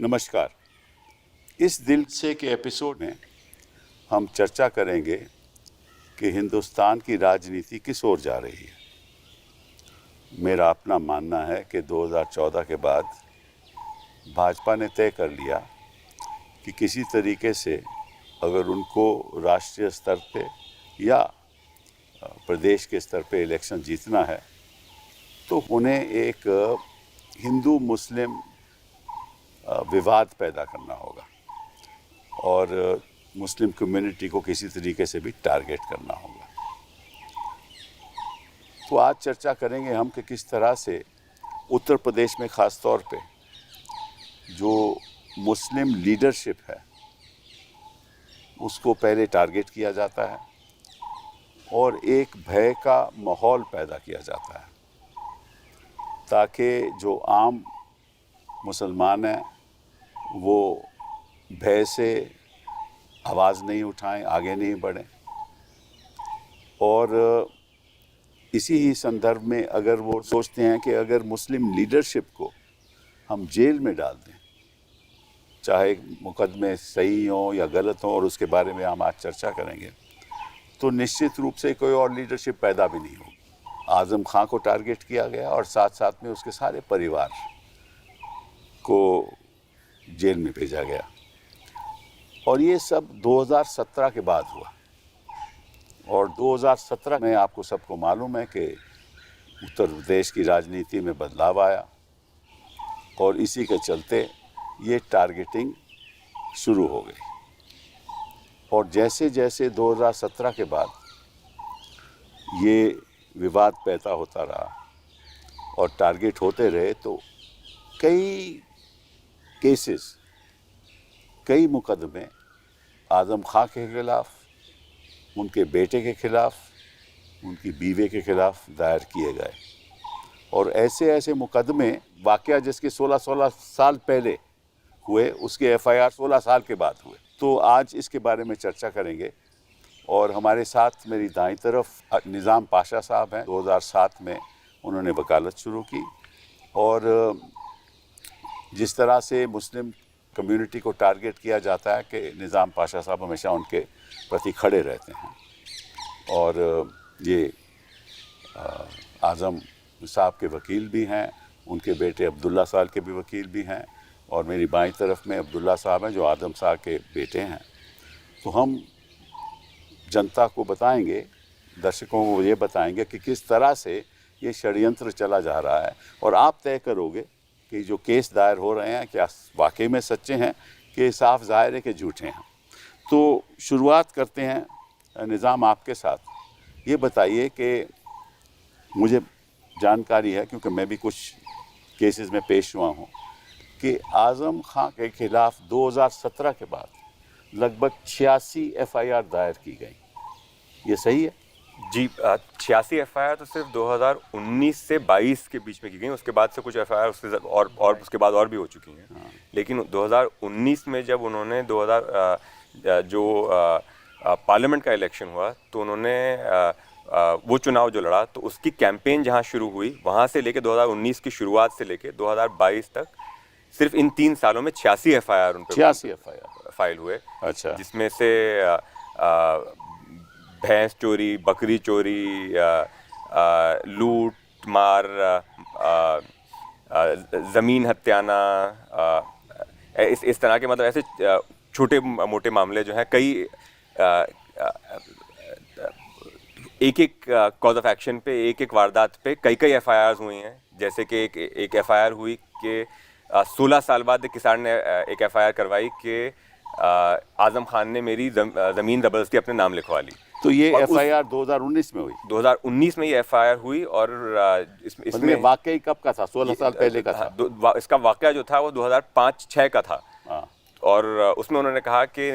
नमस्कार। इस दिल से के एपिसोड में हम चर्चा करेंगे कि हिंदुस्तान की राजनीति किस ओर जा रही है। मेरा अपना मानना है कि 2014 के बाद भाजपा ने तय कर लिया कि किसी तरीके से अगर उनको राष्ट्रीय स्तर पे या प्रदेश के स्तर पे इलेक्शन जीतना है तो उन्हें एक हिंदू मुस्लिम विवाद पैदा करना होगा और मुस्लिम कम्युनिटी को किसी तरीके से भी टारगेट करना होगा। तो आज चर्चा करेंगे हम कि किस तरह से उत्तर प्रदेश में ख़ास तौर पे जो मुस्लिम लीडरशिप है उसको पहले टारगेट किया जाता है और एक भय का माहौल पैदा किया जाता है ताकि जो आम मुसलमान हैं वो भय से आवाज़ नहीं उठाएं, आगे नहीं बढ़ें। और इसी ही संदर्भ में अगर वो सोचते हैं कि अगर मुस्लिम लीडरशिप को हम जेल में डाल दें, चाहे मुकदमे सही हों या गलत हों, और उसके बारे में हम आज चर्चा करेंगे, तो निश्चित रूप से कोई और लीडरशिप पैदा भी नहीं होगी। आज़म खां को टारगेट किया गया और साथ साथ में उसके सारे परिवार को जेल में भेजा गया और ये सब 2017 के बाद हुआ। और 2017 में आपको सबको मालूम है कि उत्तर प्रदेश की राजनीति में बदलाव आया और इसी के चलते ये टारगेटिंग शुरू हो गई। और जैसे जैसे 2017 के बाद ये विवाद पैदा होता रहा और टारगेट होते रहे तो कई केसेस, कई मुकदमे आज़म खां के खिलाफ, उनके बेटे के खिलाफ, उनकी बीवी के खिलाफ दायर किए गए। और ऐसे ऐसे मुकदमे वाक़या जिसके 16 साल पहले हुए उसके FIR 16 साल के बाद हुए। तो आज इसके बारे में चर्चा करेंगे और हमारे साथ मेरी दाईं तरफ निज़ाम पाशा साहब हैं। 2007 में उन्होंने वकालत शुरू की और जिस तरह से मुस्लिम कम्युनिटी को टारगेट किया जाता है कि निज़ाम पाशा साहब हमेशा उनके प्रति खड़े रहते हैं। और ये आज़म साहब के वकील भी हैं, उनके बेटे अब्दुल्ला साहब के भी वकील भी हैं और मेरी बाईं तरफ में अब्दुल्ला साहब हैं जो आज़म साहब के बेटे हैं। तो हम जनता को बताएंगे, दर्शकों को ये बताएंगे कि किस तरह से ये षड्यंत्र चला जा रहा है और आप तय करोगे कि जो केस दायर हो रहे हैं क्या वाकई में सच्चे हैं कि साफ ज़ाहिर है कि झूठे हैं। तो शुरुआत करते हैं निज़ाम आपके साथ। ये बताइए कि मुझे जानकारी है क्योंकि मैं भी कुछ केसेस में पेश हुआ हूँ कि आज़म खां के खिलाफ 2017 के बाद लगभग 86 FIR दायर की गई। ये सही है? जी, 86 FIR तो सिर्फ 2019 से 22 के बीच में की गई। उसके बाद से कुछ FIR उसके बाद और भी हो चुकी हैं। हाँ। लेकिन 2019 में जब उन्होंने पार्लियामेंट का इलेक्शन हुआ तो उन्होंने वो चुनाव जो लड़ा तो उसकी कैंपेन जहां शुरू हुई वहां से लेके 2019 की शुरुआत से लेके 2022 तक सिर्फ इन 3 सालों में 86 FIR उन पर 86 FIR फाइल हुए। अच्छा। जिसमें से भैंस चोरी, बकरी चोरी, लूट मार, ज़मीन हत्याना, इस तरह के मतलब ऐसे छोटे मोटे मामले जो हैं कई एक कॉज ऑफ एक्शन पे एक वारदात पे कई FIRs हुई हैं। जैसे कि एक FIR हुई कि 16 साल बाद एक किसान ने एक FIR करवाई कि आज़म खान ने मेरी ज़मीन ज़बरदस्ती अपने नाम लिखवा ली। तो ये FIR 2019 में हुई? 2019 में ये FIR हुई और इसमें वाकई कब का था? 16 साल पहले का था? इसका वाकया जो था वो 2005-06 का था। और उसमें उन्होंने कहा कि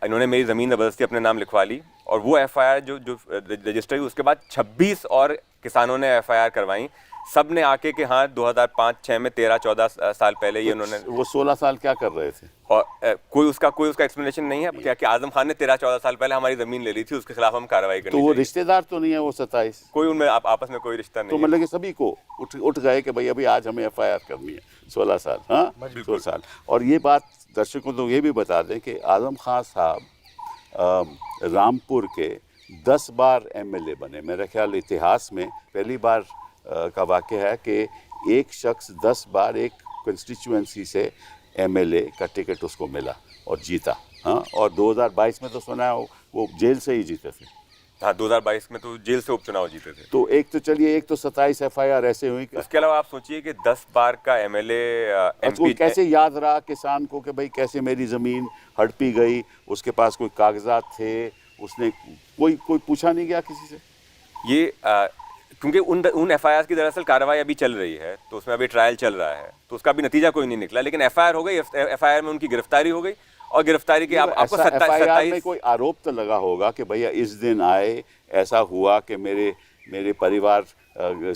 इन्होंने मेरी ज़मीन ज़बरदस्ती अपने नाम लिखवा ली और वो FIR जो रजिस्टर हुई उसके बाद 26 और किसानों ने FIR करवाई सब ने आके कि हाँ 2005-6 में 13-14 साल पहले ये उन्होंने, वो 16 साल क्या कर रहे थे? और कोई उसका एक्सप्लेनेशन नहीं है क्या कि आजम खान ने 13-14 साल पहले हमारी जमीन ले ली थी, उसके खिलाफ हम कार्रवाई करनी तो वो चाहिए। रिश्तेदार तो नहीं है वो 27? कोई उनमें आपस में कोई रिश्ता नहीं तो है। मतलब कि सभी को उठ गए कि भाई अभी आज हमें FIR करनी है। 16 साल, हाँ 16 साल। और ये बात दर्शकों को ये भी बता दें कि आजम खान साहब रामपुर के 10 बार MLA बने। मेरा ख्याल इतिहास में पहली बार का वाक़या है कि एक शख्स 10 बार एक कंस्टिट्यूएंसी से MLA का टिकट उसको मिला और जीता। हाँ, और 2022 में तो सुना है वो जेल से ही जीते थे। हाँ 2022 में तो जेल से उपचुनाव जीते थे। तो एक तो चलिए, एक तो 27 FIR ऐसे हुई कि उसके अलावा आप सोचिए कि 10 बार का MLA उसको MP कैसे याद रहा किसान को कि भाई कैसे मेरी ज़मीन हड़पी गई, उसके पास कोई कागजात थे, उसने कोई पूछा नहीं गया किसी से। ये क्योंकि उन FIR की दरअसल कार्रवाई अभी चल रही है, तो उसमें अभी ट्रायल चल रहा है, तो उसका अभी नतीजा कोई नहीं निकला, लेकिन FIR हो गई, FIR में उनकी गिरफ्तारी हो गई, और गिरफ्तारी के आपको FIR में कोई आरोप तो लगा होगा कि भैया इस दिन आए, ऐसा हुआ कि मेरे परिवार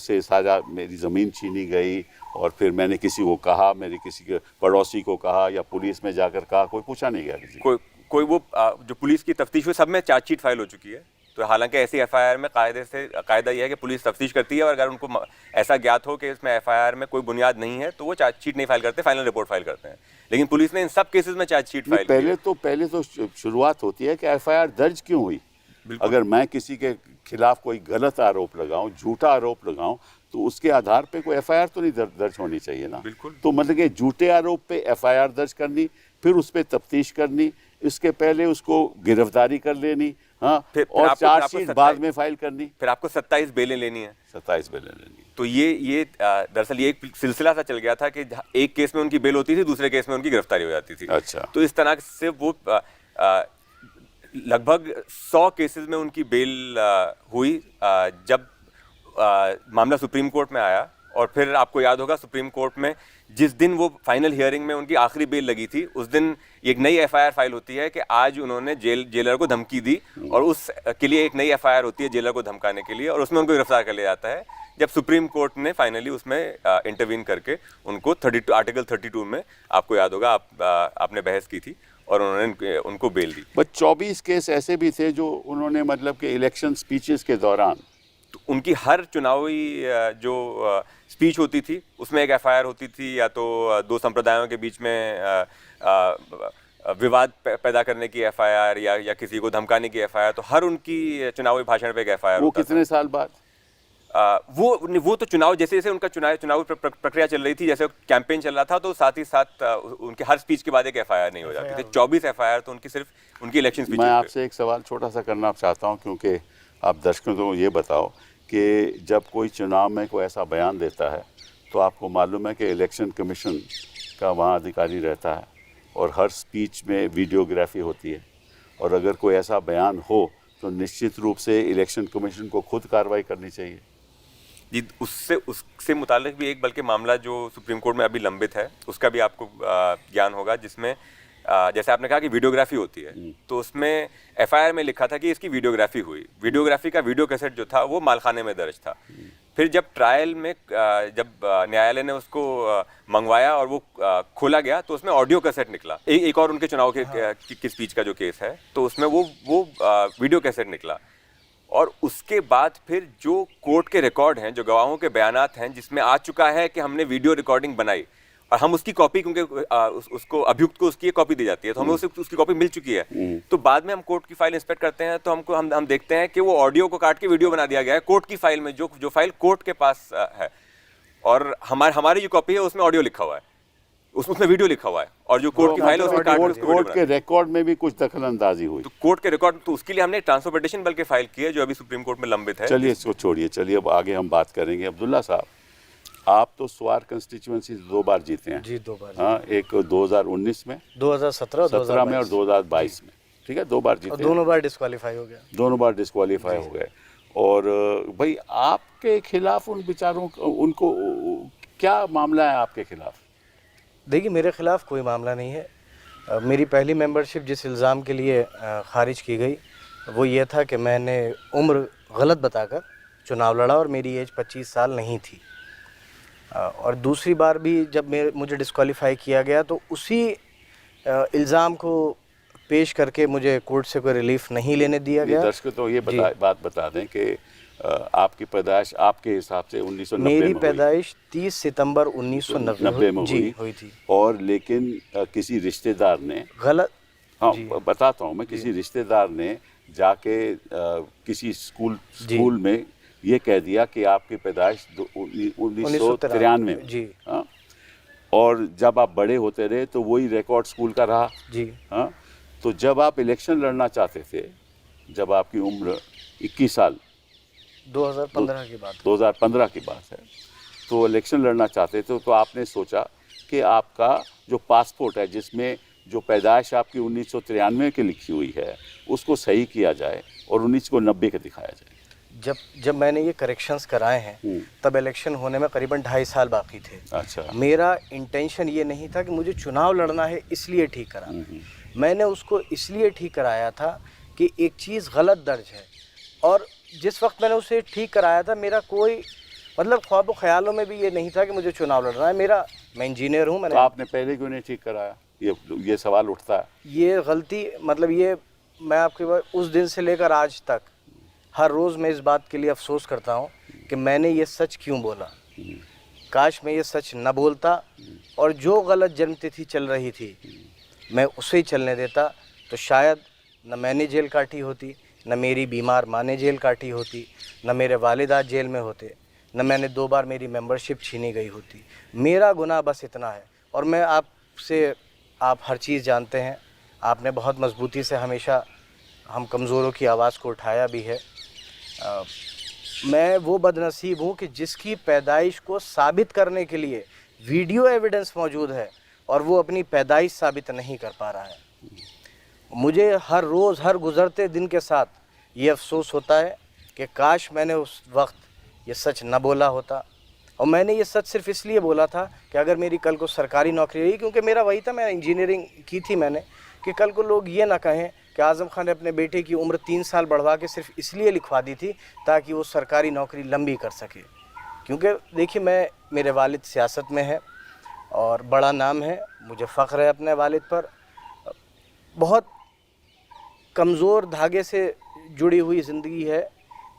से साझा मेरी ज़मीन छीनी गई, और फिर मैंने किसी को कहा, मेरे किसी के पड़ोसी को कहा या पुलिस में जाकर कहा, कोई पूछा नहीं गया किसी कोई वो जो पुलिस की तफ्तीश हुई, सब में चार्जशीट फाइल हो चुकी है। तो हालांकि ऐसी FIR में कायदा यह है कि पुलिस तफ्तीश करती है, और अगर उनको ऐसा ज्ञात हो कि इसमें FIR में कोई बुनियाद नहीं है तो वो चार्जशीट नहीं फाइल करते, फाइनल रिपोर्ट फाइल करते हैं। लेकिन पुलिस ने इन सब केसेस में चार्जशीट फाइल पहले तो शुरुआत होती है कि FIR दर्ज क्यों हुई। अगर मैं किसी के खिलाफ कोई गलत आरोप लगाऊं, झूठा आरोप लगाऊं, तो उसके आधार पे कोई FIR तो नहीं दर्ज होनी चाहिए ना। बिल्कुल। तो मतलब कि झूठे आरोप पे FIR दर्ज करनी, फिर उस पर तफ्तीश करनी, इसके पहले उसको गिरफ्तारी कर लेनी, हाँ, और चार्जशीट बाद में फाइल करनी, फिर आपको 27 बेलें लेनी है। 27 बेलें लेनी। तो ये दरअसल ये एक सिलसिला सा चल गया था कि एक केस में उनकी बेल होती थी, दूसरे केस में उनकी गिरफ्तारी हो जाती थी। अच्छा। तो इस तरह से वो लगभग 100 केसेस में उनकी बेल हुई। जब मामला सुप्रीम कोर्ट में आया, और फिर आपको याद होगा सुप्रीम कोर्ट में जिस दिन वो फाइनल हियरिंग में उनकी आखिरी बेल लगी थी, उस दिन एक नई FIR फाइल होती है कि आज उन्होंने जेलर को धमकी दी, और उस के लिए एक नई FIR होती है जेलर को धमकाने के लिए, और उसमें उनको गिरफ्तार कर लिया जाता है। जब सुप्रीम कोर्ट ने फाइनली उसमें इंटरवीन करके उनको आर्टिकल 32 में, आपको याद होगा, आपने बहस की थी, और उन्होंने उनको बेल दी। बस 24 केस ऐसे भी थे जो उन्होंने मतलब कि इलेक्शन स्पीचेस के दौरान, तो उनकी हर चुनावी जो स्पीच होती थी उसमें एक FIR होती थी, या तो दो संप्रदायों के बीच में विवाद पैदा करने की FIR, या किसी को धमकाने की FIR। तो हर उनकी चुनावी भाषण पे एक FIR वो कितने साल बाद? वो तो चुनाव जैसे जैसे उनका चुनावी प्रक्रिया चल रही थी, जैसे कैंपेन चल रहा था, तो साथ ही साथ उनके हर स्पीच के बाद एक FIR नहीं हो जाती थी। 24 FIR तो उनकी सिर्फ उनकी इलेक्शन स्पीच। मैं आपसे एक सवाल छोटा सा करना चाहता हूँ, क्योंकि आप दर्शकों को ये बताओ कि जब कोई चुनाव में कोई ऐसा बयान देता है, तो आपको मालूम है कि इलेक्शन कमीशन का वहाँ अधिकारी रहता है, और हर स्पीच में वीडियोग्राफी होती है, और अगर कोई ऐसा बयान हो तो निश्चित रूप से इलेक्शन कमीशन को खुद कार्रवाई करनी चाहिए। जी, उससे मुतालिक भी एक बल्कि मामला जो सुप्रीम कोर्ट में अभी लंबित है, उसका भी आपको ज्ञान होगा, जिसमें जैसे आपने कहा कि वीडियोग्राफी होती है, तो उसमें FIR में लिखा था कि इसकी वीडियोग्राफी हुई। वीडियोग्राफी का वीडियो कैसेट जो था वो मालखाने में दर्ज था। फिर जब ट्रायल में जब न्यायालय ने उसको मंगवाया और वो खोला गया, तो उसमें ऑडियो कैसेट निकला। एक और उनके चुनाव की स्पीच का जो केस है, तो उसमें वो वीडियो कैसेट निकला। और उसके बाद फिर जो कोर्ट के रिकॉर्ड हैं, जो गवाहों के बयानात हैं, जिसमें आ चुका है कि हमने वीडियो रिकॉर्डिंग बनाई और हम उसकी कॉपी, क्योंकि उसको अभियुक्त को उसकी कॉपी दी जाती है, तो हमें उसकी कॉपी मिल चुकी है। तो बाद में हम कोर्ट की फाइल इंस्पेक्ट करते हैं, तो हम देखते हैं कि वो ऑडियो को काट के वीडियो बना दिया गया है कोर्ट की फाइल में, जो फाइल कोर्ट के पास है, और हमारी जो कॉपी है उसमें ऑडियो लिखा हुआ है, उसमें वीडियो लिखा हुआ है, और जो कोर्ट की फाइल है उसमें कोर्ट के रिकॉर्ड में भी कुछ दखल अंदाजी हुई। तो कोर्ट के रिकॉर्ड, तो उसके लिए हमने ट्रांसफर पिटीशन बल्कि फाइल की है, जो अभी सुप्रीम कोर्ट में लंबित है। चलिए इसको छोड़िए, चलिए अब आगे हम बात करेंगे। अब्दुल्ला साहब, आप तो स्वार कंस्टिट्यूएंसी 2 बार जीते हैं। जी, 2 बार। हाँ, एक 2019 में, 2017 में, और 2022 में, ठीक है, 2 बार जीते। दोनों बार डिस्क्वालीफाई हो गया। दोनों बार डिस्क्वालीफाई हो गए। और भाई आपके खिलाफ उन बेचारों उनको क्या मामला है आपके खिलाफ? देखिए, मेरे खिलाफ कोई मामला नहीं है। मेरी पहली मेंबरशिप जिस इल्ज़ाम के लिए खारिज की गई वो ये था कि मैंने उम्र गलत बताकर चुनाव लड़ा और मेरी एज 25 साल नहीं थी। और दूसरी बार भी जब मुझे डिस्क्वालीफाई किया गया तो उसी इल्ज़ाम को पेश करके मुझे कोर्ट से कोई रिलीफ नहीं लेने दिया गया। दर्शकों तो ये बात बता दें कि आपकी पैदाइश आपके हिसाब से 1990 मेरी में पैदाइश 30 सितंबर 1990 में हुई थी। और लेकिन किसी रिश्तेदार ने गलत, हाँ बताता हूँ मैं, किसी रिश्तेदार ने जाके किसी स्कूल में ये कह दिया कि आपकी पैदाइश 1993 में जी। हाँ, और जब आप बड़े होते रहे तो वही रिकॉर्ड स्कूल का रहा जी। हाँ, तो जब आप इलेक्शन लड़ना चाहते थे, जब आपकी उम्र 21 साल 2015 की बात 2015 की बात है, तो इलेक्शन लड़ना चाहते थे तो आपने सोचा कि आपका जो पासपोर्ट है जिसमें जो पैदाइश आपकी 1993 की लिखी हुई है उसको सही किया जाए और 1990 का दिखाया जाए। जब मैंने ये करेक्शंस कराए हैं तब इलेक्शन होने में करीबन 2.5 साल बाकी थे। अच्छा। मेरा इंटेंशन ये नहीं था कि मुझे चुनाव लड़ना है इसलिए ठीक करा, मैंने उसको इसलिए ठीक कराया था कि एक चीज़ गलत दर्ज है, और जिस वक्त मैंने उसे ठीक कराया था मेरा कोई मतलब ख्वाब ख्यालों में भी ये नहीं था कि मुझे चुनाव लड़ना है। मैं इंजीनियर हूँ। मैंने तो आपने पहले क्यों नहीं ठीक कराया? ये सवाल उठता है। ये गलती मतलब ये मैं आपके उस दिन से लेकर आज तक हर रोज़ मैं इस बात के लिए अफसोस करता हूँ कि मैंने ये सच क्यों बोला। काश मैं ये सच न बोलता और जो गलत जन्मतिथि चल रही थी मैं उसे ही चलने देता तो शायद न मैंने जेल काटी होती, न मेरी बीमार माँ ने जेल काटी होती, न मेरे वालिद जेल में होते, न मैंने 2 बार मेरी मेंबरशिप छीनी गई होती। मेरा गुनाह बस इतना है। और मैं आपसे, आप हर चीज़ जानते हैं, आपने बहुत मजबूती से हमेशा हम कमज़ोरों की आवाज़ को उठाया भी है। मैं वो बदनसीब हूँ कि जिसकी पैदाइश को साबित करने के लिए वीडियो एविडेंस मौजूद है और वो अपनी पैदाइश साबित नहीं कर पा रहा है। मुझे हर रोज़ हर गुज़रते दिन के साथ ये अफसोस होता है कि काश मैंने उस वक्त ये सच न बोला होता। और मैंने ये सच सिर्फ इसलिए बोला था कि अगर मेरी कल को सरकारी नौकरी रही, क्योंकि मेरा वही था, मैं इंजीनियरिंग की थी मैंने, कि कल को लोग ये ना कहें कि आज़म खान ने अपने बेटे की उम्र 3 साल बढ़वा के सिर्फ इसलिए लिखवा दी थी ताकि वो सरकारी नौकरी लंबी कर सके। क्योंकि देखिए मेरे वालिद सियासत में है और बड़ा नाम है, मुझे फ़ख्र है अपने वालिद पर। बहुत कमज़ोर धागे से जुड़ी हुई ज़िंदगी है,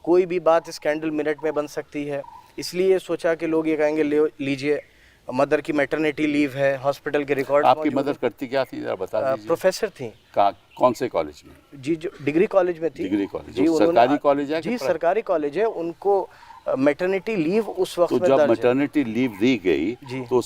कोई भी बात स्कैंडल मिनट में बन सकती है। इसलिए सोचा कि लोग ये कहेंगे लीजिए, मदर की मैटरनिटी लीव है, हॉस्पिटल के रिकॉर्ड। आपकी मदर करती क्या थी, जरा बता दीजिए। प्रोफेसर थी। कौन से कॉलेज में? जी, जो डिग्री कॉलेज में थी। डिग्री कॉलेज जी, सरकारी कॉलेज है? जी सरकारी कॉलेज है। उनको मैटरनिटी लीव उस वक्त तो में जब दर्ज मैटरनिटी लीव दी गई तो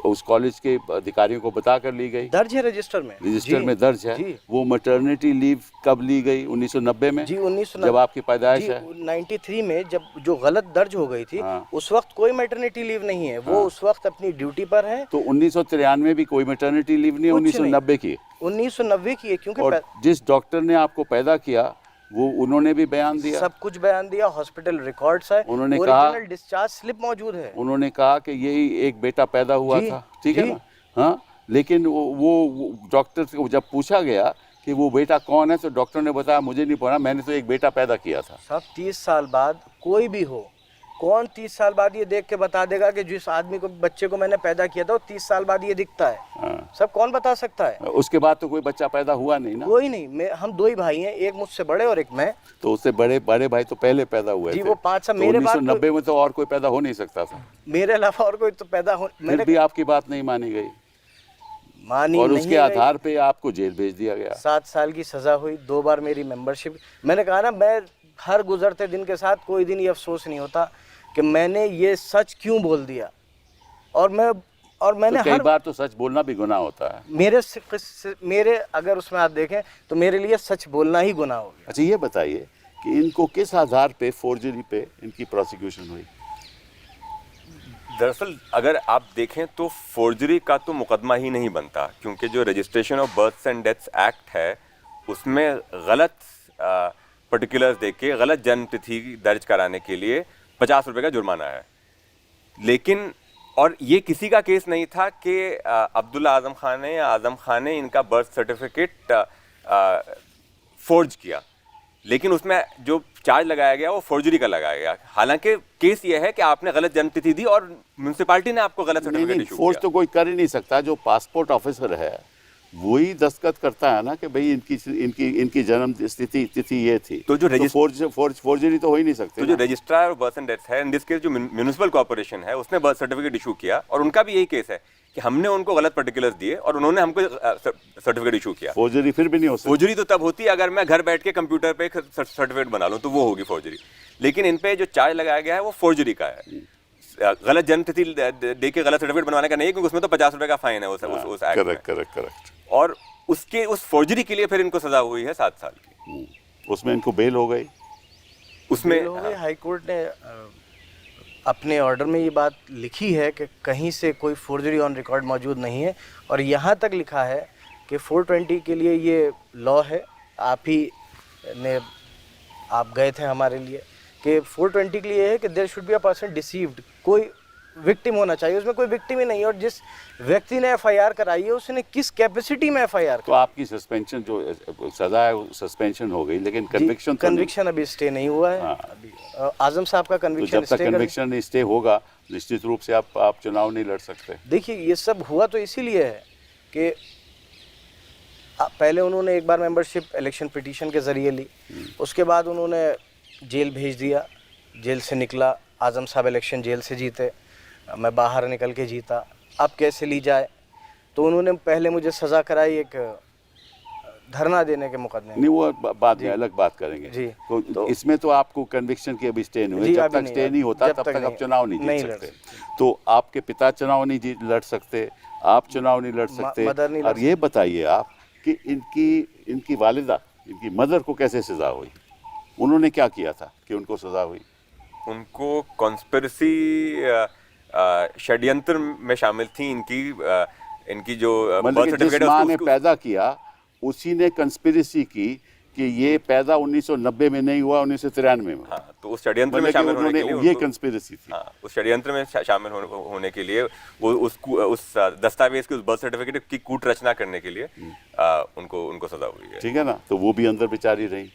उस कॉलेज के अधिकारियों को बता कर ली गई? दर्ज है रजिस्टर में। रजिस्टर में दर्ज है। वो मैटरनिटी लीव कब ली गई? 1990 में? जी 1990, जब आपकी पैदाइश है। 93 में जब जो गलत दर्ज हो गई थी उस वक्त कोई मैटरनिटी लीव नहीं है। वो उस वक्त अपनी ड्यूटी पर है। तो 1993 में भी कोई मैटरनिटी लीव नहीं, 1990 की? 1990 की है। क्योंकि और जिस डॉक्टर ने आपको पैदा किया वो उन्होंने भी बयान दिया, सब कुछ बयान दिया, हॉस्पिटल रिकॉर्ड्स है, उन्होंने कहा, ओरिजिनल डिस्चार्ज स्लिप मौजूद है। उन्होंने कहा कि यही एक बेटा पैदा हुआ था, ठीक है ना? हाँ, लेकिन वो डॉक्टर से जब पूछा गया कि वो बेटा कौन है तो डॉक्टर ने बताया मुझे नहीं पता, मैंने तो एक बेटा पैदा किया था। सब 30 साल बाद कोई भी हो, कौन 30 साल बाद ये देख के बता देगा कि जिस आदमी को, बच्चे को मैंने पैदा किया था वो 30 साल बाद ये दिखता है? सब कौन बता सकता है? उसके बाद तो कोई बच्चा पैदा हुआ नहीं ना? कोई नहीं। हम 2 ही भाई हैं, एक मुझसे बड़े और एक मैं। तो उससे बड़े भाई तो पहले पैदा हुए जी, थे। वो 5 साल। तो मेरे बाद 1990 में तो और कोई पैदा हो नहीं सकता था। मेरे अलावा और कोई तो पैदा हो, फिर भी आपकी बात नहीं मानी गई, मानी और नहीं उसके आधार पे आपको जेल भेज दिया गया। 7 साल की सजा हुई, 2 बार मेरी मेंबरशिप। मैंने कहा ना, मैं हर गुजरते दिन के साथ कोई दिन ये अफसोस नहीं होता कि मैंने ये सच क्यों बोल दिया। और मैंने तो कई बार तो सच बोलना भी गुनाह होता है। मेरे अगर उसमें आप देखें तो मेरे लिए सच बोलना ही गुनाह हो गया। अच्छा, ये बताइए कि इनको किस आधार पे फोर्जरी पे इनकी प्रोसिक्यूशन हुई? दरअसल अगर आप देखें तो फोर्जरी का तो मुकदमा ही नहीं बनता, क्योंकि जो registration of births and deaths act है उसमें गलत पर्टिकुलर्स देख के गलत जन्म तिथि दर्ज कराने के लिए 50 रुपये का जुर्माना है। लेकिन और ये किसी का केस नहीं था कि अब्दुल्ला आज़म खान ने या आज़म खान ने इनका बर्थ सर्टिफिकेट फोर्ज किया। लेकिन उसमें जो चार्ज लगाया गया वो फोर्जरी का लगाया गया। हालांकि केस ये है कि आपने गलत जन्मतिथि दी और म्यूनसिपालिटी ने आपको गलत नहीं सर्टिफिकेट नहीं, इशू फोर्स किया। तो कोई कर ही नहीं सकता। जो पासपोर्ट ऑफिसर है वही दस्तखत करता है ना कि भाई इनकी जन्म तिथि ये थी। तो जो फोर्जरी तो हो ही नहीं सकती तो जो ना। Registrar of birth and death है, इन दिस केस जो म्यूनिसिपल कॉर्पोरेशन है, उसने बर्थ सर्टिफिकेट इशू किया और उनका भी यही केस है कि हमने उनको गलत पर्टिकुलर्स दिए और उन्होंने हमको सर्टिफिकेट इशू किया। फोर्जरी फिर भी नहीं हो सकती। फोर्जरी तो तब होती है अगर मैं घर बैठ के कंप्यूटर पे सर्टिफिकेट बना लूं, तो वो होगी फोर्जरी। लेकिन इन पे जो चार्ज लगाया गया है वो फोर्जरी का है। गलत जन्मतिथि दे के गलत सर्टिफिकेट बनवाने का नहीं है, क्योंकि उसमें तो 50 रुपए का फाइन है उस एक्ट में। करेक्ट। और उसके उस फोर्जरी के लिए फिर इनको सजा हुई है 7 साल की। उसमें इनको बेल हो गई। उसमें हाई कोर्ट ने अपने ऑर्डर में ये बात लिखी है कि कहीं से कोई फोर्जरी ऑन रिकॉर्ड मौजूद नहीं है, और यहाँ तक लिखा है कि 420 के लिए ये लॉ है। आप गए थे हमारे लिए कि 420 के लिए है कि there should be a person deceived, कोई विक्टिम होना चाहिए। उसमें कोई विक्टिम ही नहीं है, और जिस व्यक्ति ने एफआईआर कराई है उसने किस कैपेसिटी में एफआईआर तो आपकी सस्पेंशन जो सजा है वो सस्पेंशन हो गई, लेकिन कन्विक्शन अभी स्टे नहीं हुआ है। अभी आजम साहब का तो कन्विक्शन जब तक कन्विक्शन स्टे होगा निश्चित रूप से आप चुनाव नहीं लड़ सकते। देखिए ये सब हुआ तो इसीलिए है कि पहले उन्होंने एक बार मेंबरशिप इलेक्शन पिटीशन के ज़रिए ली, उसके बाद उन्होंने जेल भेज दिया, जेल से निकला, आज़म साहब इलेक्शन जेल से जीते, मैं बाहर निकल के जीता। अब कैसे ली जाए, तो उन्होंने पहले मुझे सज़ा कराई एक धरना देने के मुकदमे में। नहीं वो बाद में अलग बात करेंगे जी। तो इसमें तो आपको कन्विक्शन की अभी स्टे नहीं हुई। जब तक स्टे नहीं होता तब तक आप चुनाव नहीं जीत सकते। तो आपके पिता चुनाव नहीं लड़ सकते, आप चुनाव नहीं लड़ सकते। और ये बताइए आप कि इनकी वालिदा, इनकी मदर को कैसे सजा हुई? उन्होंने क्या किया था कि उनको सजा हुई? उनको कॉन्स्पिरेसी षड्यंत्र में शामिल थी। इनकी जो मतलब कि जिस माँ ने पैदा किया उसी ने कंस्पिरेसी की कि ये पैदा 1990 में नहीं हुआ, 1993 में। हाँ, तो उस षड्यंत्र में शामिल होने के लिए ये कंस्पिरेसी थी। हाँ, उस षड्यंत्र में शामिल होने के लिए वो उस दस्तावेज की, उस बर्थ सर्टिफिकेट की कूट रचना करने के लिए उनको सजा हुई है। ठीक है ना, तो वो भी अंदर बेचारी रही,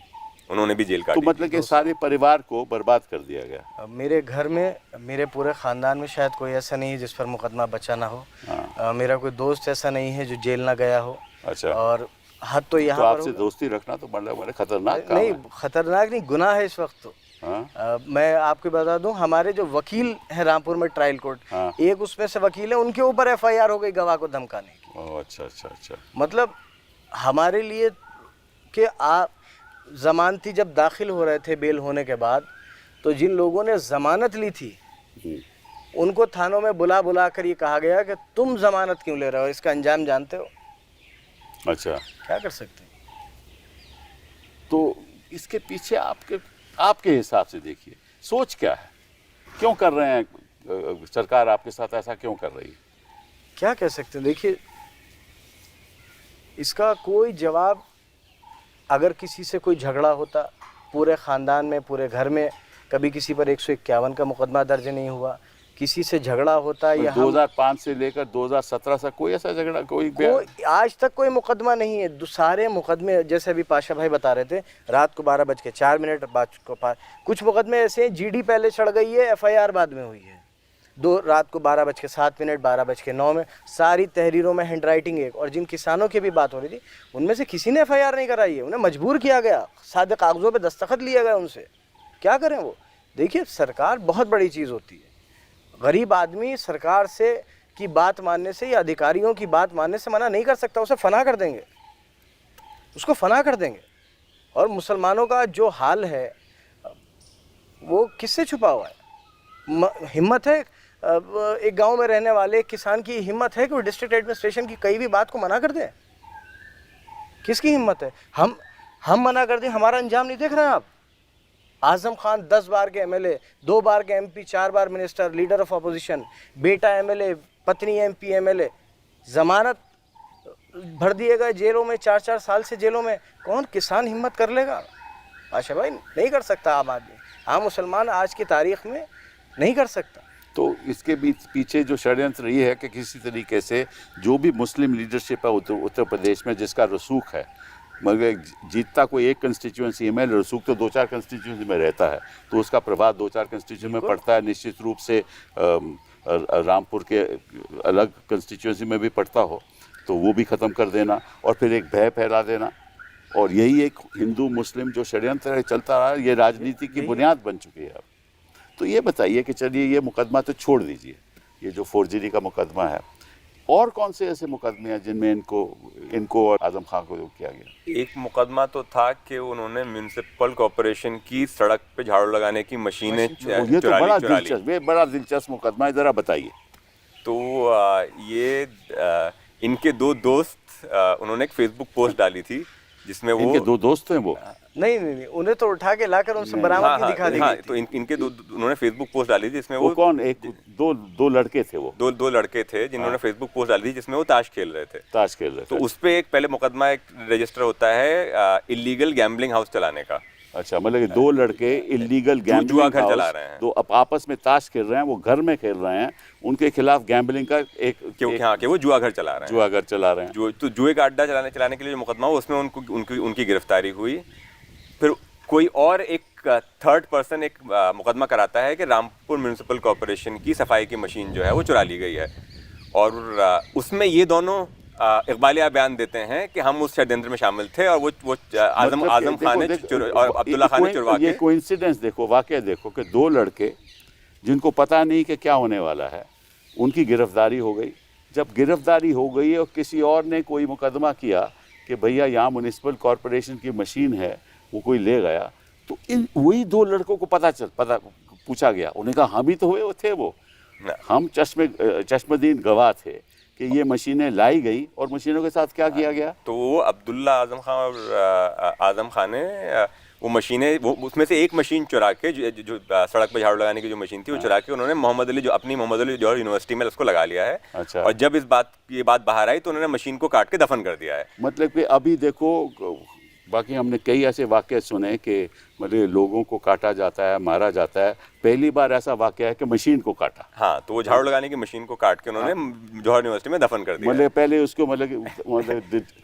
उन्होंने भी जेल काटी। तो मतलब कि सारे परिवार को बर्बाद कर दिया गया। मेरे घर में, मेरे पूरे ख़ानदान में शायद कोई ऐसा नहीं है जिस पर मुकदमा बचा ना हो। मेरा कोई दोस्त ऐसा नहीं है जो जेल ना गया हो। अच्छा। और हद तो यहाँ तो आपसे दोस्ती रखना तो बड़ा खतरनाक काम नहीं, है। खतरनाक नहीं, गुनाह है इस वक्त तो। मैं आपको बता दूं, हमारे जो वकील है रामपुर में ट्रायल कोर्ट, एक उसमें से वकील है, उनके ऊपर एफआईआर हो गई गवाह को धमकाने की। अच्छा। मतलब हमारे लिए कि आप जमानती जब दाखिल हो रहे थे बेल होने के बाद, तो जिन लोगों ने जमानत ली थी उनको थानों में बुला कर ये कहा गया कि तुम जमानत क्यों ले रहे हो, इसका अंजाम जानते हो। अच्छा, क्या कर सकते हैं। तो इसके पीछे आपके हिसाब से देखिए सोच क्या है, क्यों कर रहे हैं सरकार आपके साथ ऐसा क्यों कर रही है? क्या कह सकते हैं, देखिए इसका कोई जवाब, अगर किसी से कोई झगड़ा होता पूरे ख़ानदान में, पूरे घर में, कभी किसी पर 151 का मुकदमा दर्ज नहीं हुआ, किसी से झगड़ा होता या 2005 से लेकर 2017 से कोई ऐसा झगड़ा कोई आज तक कोई मुकदमा नहीं है। सारे मुकदमे, जैसे अभी पाशा भाई बता रहे थे, रात को 12:04 बाद को कुछ मुकदमे ऐसे हैं, जीडी पहले चढ़ गई है, एफआईआर बाद में हुई है। रात को 12:07, 12:09 में सारी तहरीरों में हैंड राइटिंग एक। और जिन किसानों की भी बात हो रही थी उनमें से किसी ने एफआईआर नहीं कराई है, उन्हें मजबूर किया गया, सादे कागजों पे दस्तखत लिए गए उनसे। क्या करें वो? देखिए सरकार बहुत बड़ी चीज़ होती है। गरीब आदमी सरकार से की बात मानने से या अधिकारियों की बात मानने से मना नहीं कर सकता, उसे फना कर देंगे, उसको फना कर देंगे। और मुसलमानों का जो हाल है वो किससे छुपा हुआ है? हिम्मत है एक गांव में रहने वाले किसान की हिम्मत है कि वो डिस्ट्रिक्ट एडमिनिस्ट्रेशन की कई भी बात को मना कर दे? किसकी हिम्मत है? हम मना कर दें, हमारा अंजाम नहीं देख रहे हैं आप? आजम खान 10 बार के एमएलए, 2 बार के MP, 4 bar minister, leader of opposition, बेटा एमएलए, पत्नी एमपी एमएलए, जमानत भर दिए गए जेलों में, 4-4 साल से जेलों में। कौन किसान हिम्मत कर लेगा? आशा भाई नहीं कर सकता, आम आदमी, आम मुसलमान आज की तारीख में नहीं कर सकता। तो इसके पीछे जो षड्यंत्र ये है कि किसी तरीके से जो भी मुस्लिम लीडरशिप है उत्तर प्रदेश में, जिसका रसूख है, मगर जीतता कोई एक कंस्टिट्यूंसी में, रसूख तो 2-4 कंस्टिट्यूंसी में रहता है, तो उसका प्रभाव 2-4 कंस्टिट्यूंसी में पड़ता है, निश्चित रूप से रामपुर के अलग कंस्टिट्यूंसी में भी पड़ता हो तो वो भी ख़त्म कर देना और फिर एक भय फैला देना। और यही एक हिंदू मुस्लिम जो षड्यंत्र है चलता रहा, ये राजनीति की बुनियाद बन चुकी है अब। तो ये बताइए कि चलिए ये मुकदमा तो छोड़ दीजिए, ये जो फोर्जरी का मुकदमा है, और कौन से ऐसे मुकदमे हैं जिनमें इनको और आजम खान को किया गया? एक मुकदमा तो था कि उन्होंने म्युनिसिपल कॉर्पोरेशन की सड़क पे झाड़ू लगाने की मशीनें ये तो बड़ा दिलचस्प मुकदमा है, ज़रा बताइए। तो ये इनके दो दोस्त उन्होंने एक फेसबुक पोस्ट डाली थी जिसमें वो इनके 2 दोस्त हैं वो नहीं, उन्हें तो उठा के लाकर उनसे बरामद की दिखा दी गई थी। तो इनके उन्होंने फेसबुक पोस्ट डाली थी जिसमें वो कौन एक दो लड़के थे, वो दो लड़के थे जिन्होंने फेसबुक पोस्ट डाली थी जिसमें वो ताश खेल रहे थे। तो उस पे एक पहले मुकदमा एक रजिस्टर होता है इलीगल गैम्बलिंग हाउस चलाने का। अच्छा, मतलब कि 2 लड़के इलीगल गैम्बलिंग जुआ घर चला रहे हैं, तो अब आपस में ताश खेल रहे हैं, वो घर में खेल रहे हैं, उनके खिलाफ गैम्बलिंग का कि वो जुआ घर चला रहे हैं, जुआ घर चला रहे हैं। तो जुए का अड्डा चलाने के लिए जो मुकदमा हुआ उसमें उनकी गिरफ्तारी हुई। फिर कोई और एक थर्ड पर्सन एक मुकदमा कराता है कि रामपुर म्युनिसिपल कॉर्पोरेशन की सफाई की मशीन जो है वो चुरा ली गई है, और उसमें ये दोनों इकबालिया बयान देते हैं कि हम उस षड्यंत्र में शामिल थे और वो आजम खान ने और अब्दुल्ला खान ने चुरवा के। ये कोइंसिडेंस देखो, वाकया देखो कि 2 लड़के जिनको पता नहीं कि क्या होने वाला है, उनकी गिरफ्तारी हो गई। जब गिरफ्तारी हो गई और किसी और ने कोई मुकदमा किया कि भैया यहाँ म्युनिसिपल कॉर्पोरेशन की मशीन है, वो कोई ले गया, तो इन वही 2 लड़कों को पता पूछा गया, उन्हें कहा हम ही तो हुए थे वो, हम चश्मदीद गवाह थे कि ये मशीनें लाई गई और मशीनों के साथ क्या किया गया। तो वो अब्दुल्ला आजम खान और आजम खान ने वो मशीनें, वो उसमें से एक मशीन चुरा के जो सड़क पर झाड़ू लगाने की जो मशीन थी वो चुरा के उन्होंने मोहम्मद अली जौहर यूनिवर्सिटी में उसको लगा लिया है। अच्छा। और जब ये बात बाहर आई तो उन्होंने मशीन को काट के दफन कर दिया है। मतलब कि अभी देखो, बाकी हमने कई ऐसे वाक़े सुने कि मतलब लोगों को काटा जाता है, मारा जाता है, पहली बार ऐसा वाक़या है कि मशीन को काटा। हाँ, तो वो झाड़ू लगाने की मशीन को काट के उन्होंने जौहर यूनिवर्सिटी में दफन कर दिया। मतलब पहले उसको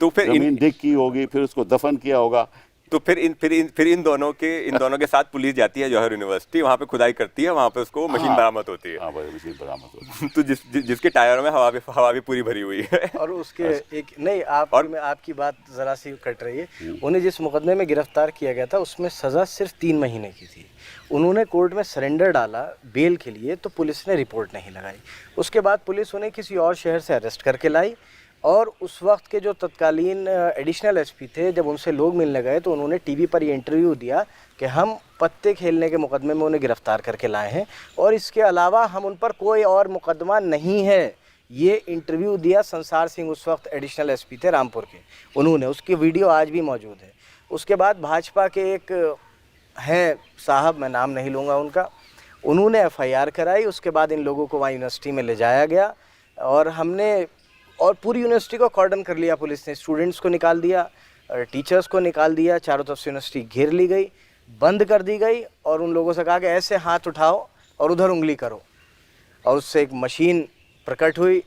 तो फिर जमीन डिग की होगी, फिर उसको दफन किया होगा। तो फिर इन दोनों के साथ पुलिस जाती है जौहर यूनिवर्सिटी, वहाँ पे खुदाई करती है, वहाँ पे उसको मशीन बरामद होती है। हाँ भाई, मशीन बरामद होती है। तो जिसके टायरों में हवा भी पूरी भरी हुई है। और उसके एक नहीं आपकी बात जरा सी कट रही है। उन्हें जिस मुकदमे में गिरफ्तार किया गया था उसमें सज़ा सिर्फ 3 महीने की थी। उन्होंने कोर्ट में सरेंडर डाला बेल के लिए, तो पुलिस ने रिपोर्ट नहीं लगाई। उसके बाद पुलिस उन्हें किसी और शहर से अरेस्ट करके लाई, और उस वक्त के जो तत्कालीन एडिशनल एसपी थे, जब उनसे लोग मिलने गए तो उन्होंने टीवी पर ये इंटरव्यू दिया कि हम पत्ते खेलने के मुकदमे में उन्हें गिरफ्तार करके लाए हैं और इसके अलावा हम उन पर कोई और मुकदमा नहीं है। ये इंटरव्यू दिया संसार सिंह, उस वक्त एडिशनल एसपी थे रामपुर के, उन्होंने। उसकी वीडियो आज भी मौजूद है। उसके बाद भाजपा के एक हैं साहब, मैं नाम नहीं लूँगा उनका, उन्होंने FIR कराई। उसके बाद इन लोगों को वहाँ यूनिवर्सिटी में ले जाया गया और पूरी यूनिवर्सिटी को कॉर्डन कर लिया पुलिस ने। स्टूडेंट्स को निकाल दिया, टीचर्स को निकाल दिया, चारों तरफ से यूनिवर्सिटी घेर ली गई, बंद कर दी गई, और उन लोगों से कहा कि ऐसे हाथ उठाओ और उधर उंगली करो। और उससे एक मशीन प्रकट हुई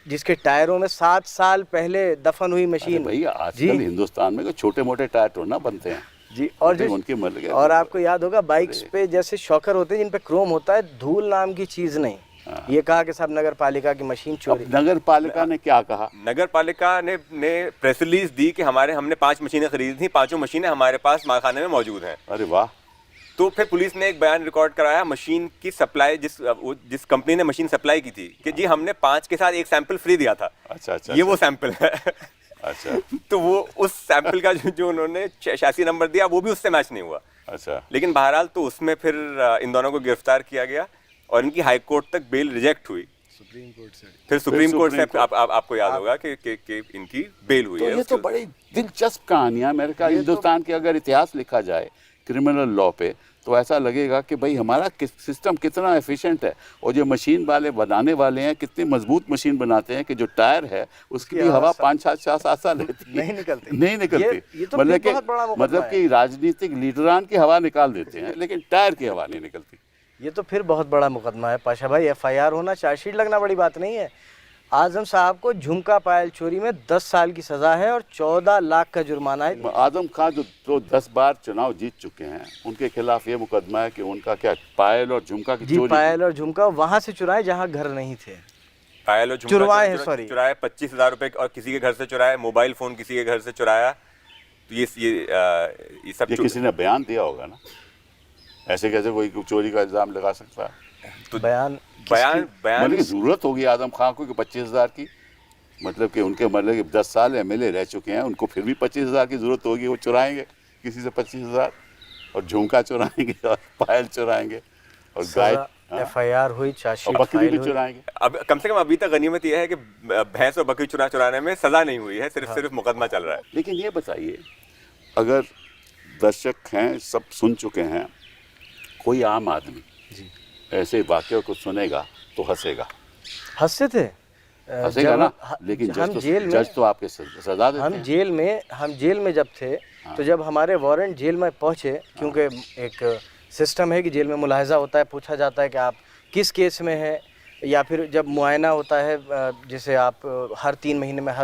जिसके टायरों में 7 साल पहले दफन हुई मशीन। भैया आजकल हिंदुस्तान में छोटे मोटे टायर तो ना बनते हैं जी। और आपको याद होगा बाइक्स पे जैसे शॉकर होते हैं जिन पे क्रोम होता है, धूल नाम की चीज़ नहीं। ये कहा कि साहब नगर पालिका की मशीन चोरी। नगर पालिका ने क्या कहा? नगर पालिका ने प्रेस रिलीज दी कि हमने 5 मशीनें खरीदी थी, 5 मशीनें हमारे पास मालखाने में मौजूद हैं। अरे वाह। तो फिर पुलिस ने एक बयान रिकॉर्ड कराया मशीन की सप्लाई, जिस कंपनी ने मशीन सप्लाई की थी, कि जी हमने 5 के साथ एक सैंपल फ्री दिया था। अच्छा। ये वो सैंपल है। अच्छा। तो वो उस सैंपल का जो उन्होंने चैसी नंबर दिया वो भी उससे मैच नहीं हुआ। अच्छा। लेकिन बहरहाल तो उसमें फिर इन दोनों को गिरफ्तार किया गया और इनकी हाई कोर्ट तक बेल रिजेक्ट हुई। फिर सुप्रीम कोर्ट से आपको याद होगा कि इनकी बेल हुई है। ये तो बड़ी दिलचस्प कहानियां। मेरे ख्याल हिंदुस्तान के अगर इतिहास लिखा जाए क्रिमिनल लॉ पे तो ऐसा लगेगा कि भाई हमारा सिस्टम कितना एफिशिएंट है, और जो मशीन वाले बनाने वाले हैं कितनी मजबूत मशीन बनाते हैं कि जो टायर है उसकी भी हवा 5-7 साल रहती है, नहीं निकलती। मतलब कि राजनीतिक लीडरान की हवा निकाल देते हैं लेकिन टायर की हवा नहीं निकलती। ये तो फिर बहुत बड़ा मुकदमा है पाशा भाई। FIR होना, चार्जशीट लगना बड़ी बात नहीं है। आजम साहब को झुमका पायल चोरी में 10 साल की सजा है और 14 लाख का जुर्माना है। आजम खान जो 10 बार चुनाव जीत चुके हैं, उनके खिलाफ ये मुकदमा है कि उनका क्या पायल और झुमका की जी, चोरी पायल और झुमका वहां से चुराए जहां घर नहीं थे। पायल और झुमका चुरवाए हैं, सॉरी। चुराया 25,000 रुपए और किसी के घर से चुराया, मोबाइल फोन किसी के घर से चुराया। तो ये सब ये किसी ने बयान दिया होगा ना, ऐसे कैसे कोई चोरी का इल्जाम लगा सकता है? तो बयान मतलब की जरूरत होगी आजम खान को कि 25,000 की, मतलब कि उनके मतलब कि 10 साल एमएलए रह चुके हैं, उनको फिर भी 25,000 की जरूरत होगी। वो चुराएंगे किसी से 25,000 और झुमका चुराएंगे और पायल चुराएंगे और गाय FIR हुई, चार्जशीट और बकरी फाइल भी हुई। चुराएंगे। अब कम से कम अभी तक गनीमत यह है कि भैंस और बकरी चुराने में सजा नहीं हुई है, सिर्फ मुकदमा चल रहा है। लेकिन ये बताइए, अगर दर्शक हैं सब सुन चुके हैं, कोई आम आदमी जी ऐसे वाक्यों को सुनेगा तो हंसेगा, हंसते थे। हंसेगा जब ना, लेकिन जज तो आपके सजा देते हैं। हम जेल में जब थे तो जब हमारे वारंट जेल में पहुंचे, क्योंकि एक सिस्टम है कि जेल में मुलाहिजा होता है, पूछा जाता है कि आप किस केस में हैं, या फिर जब मुआयना होता है, जैसे आप हर 3 महीने में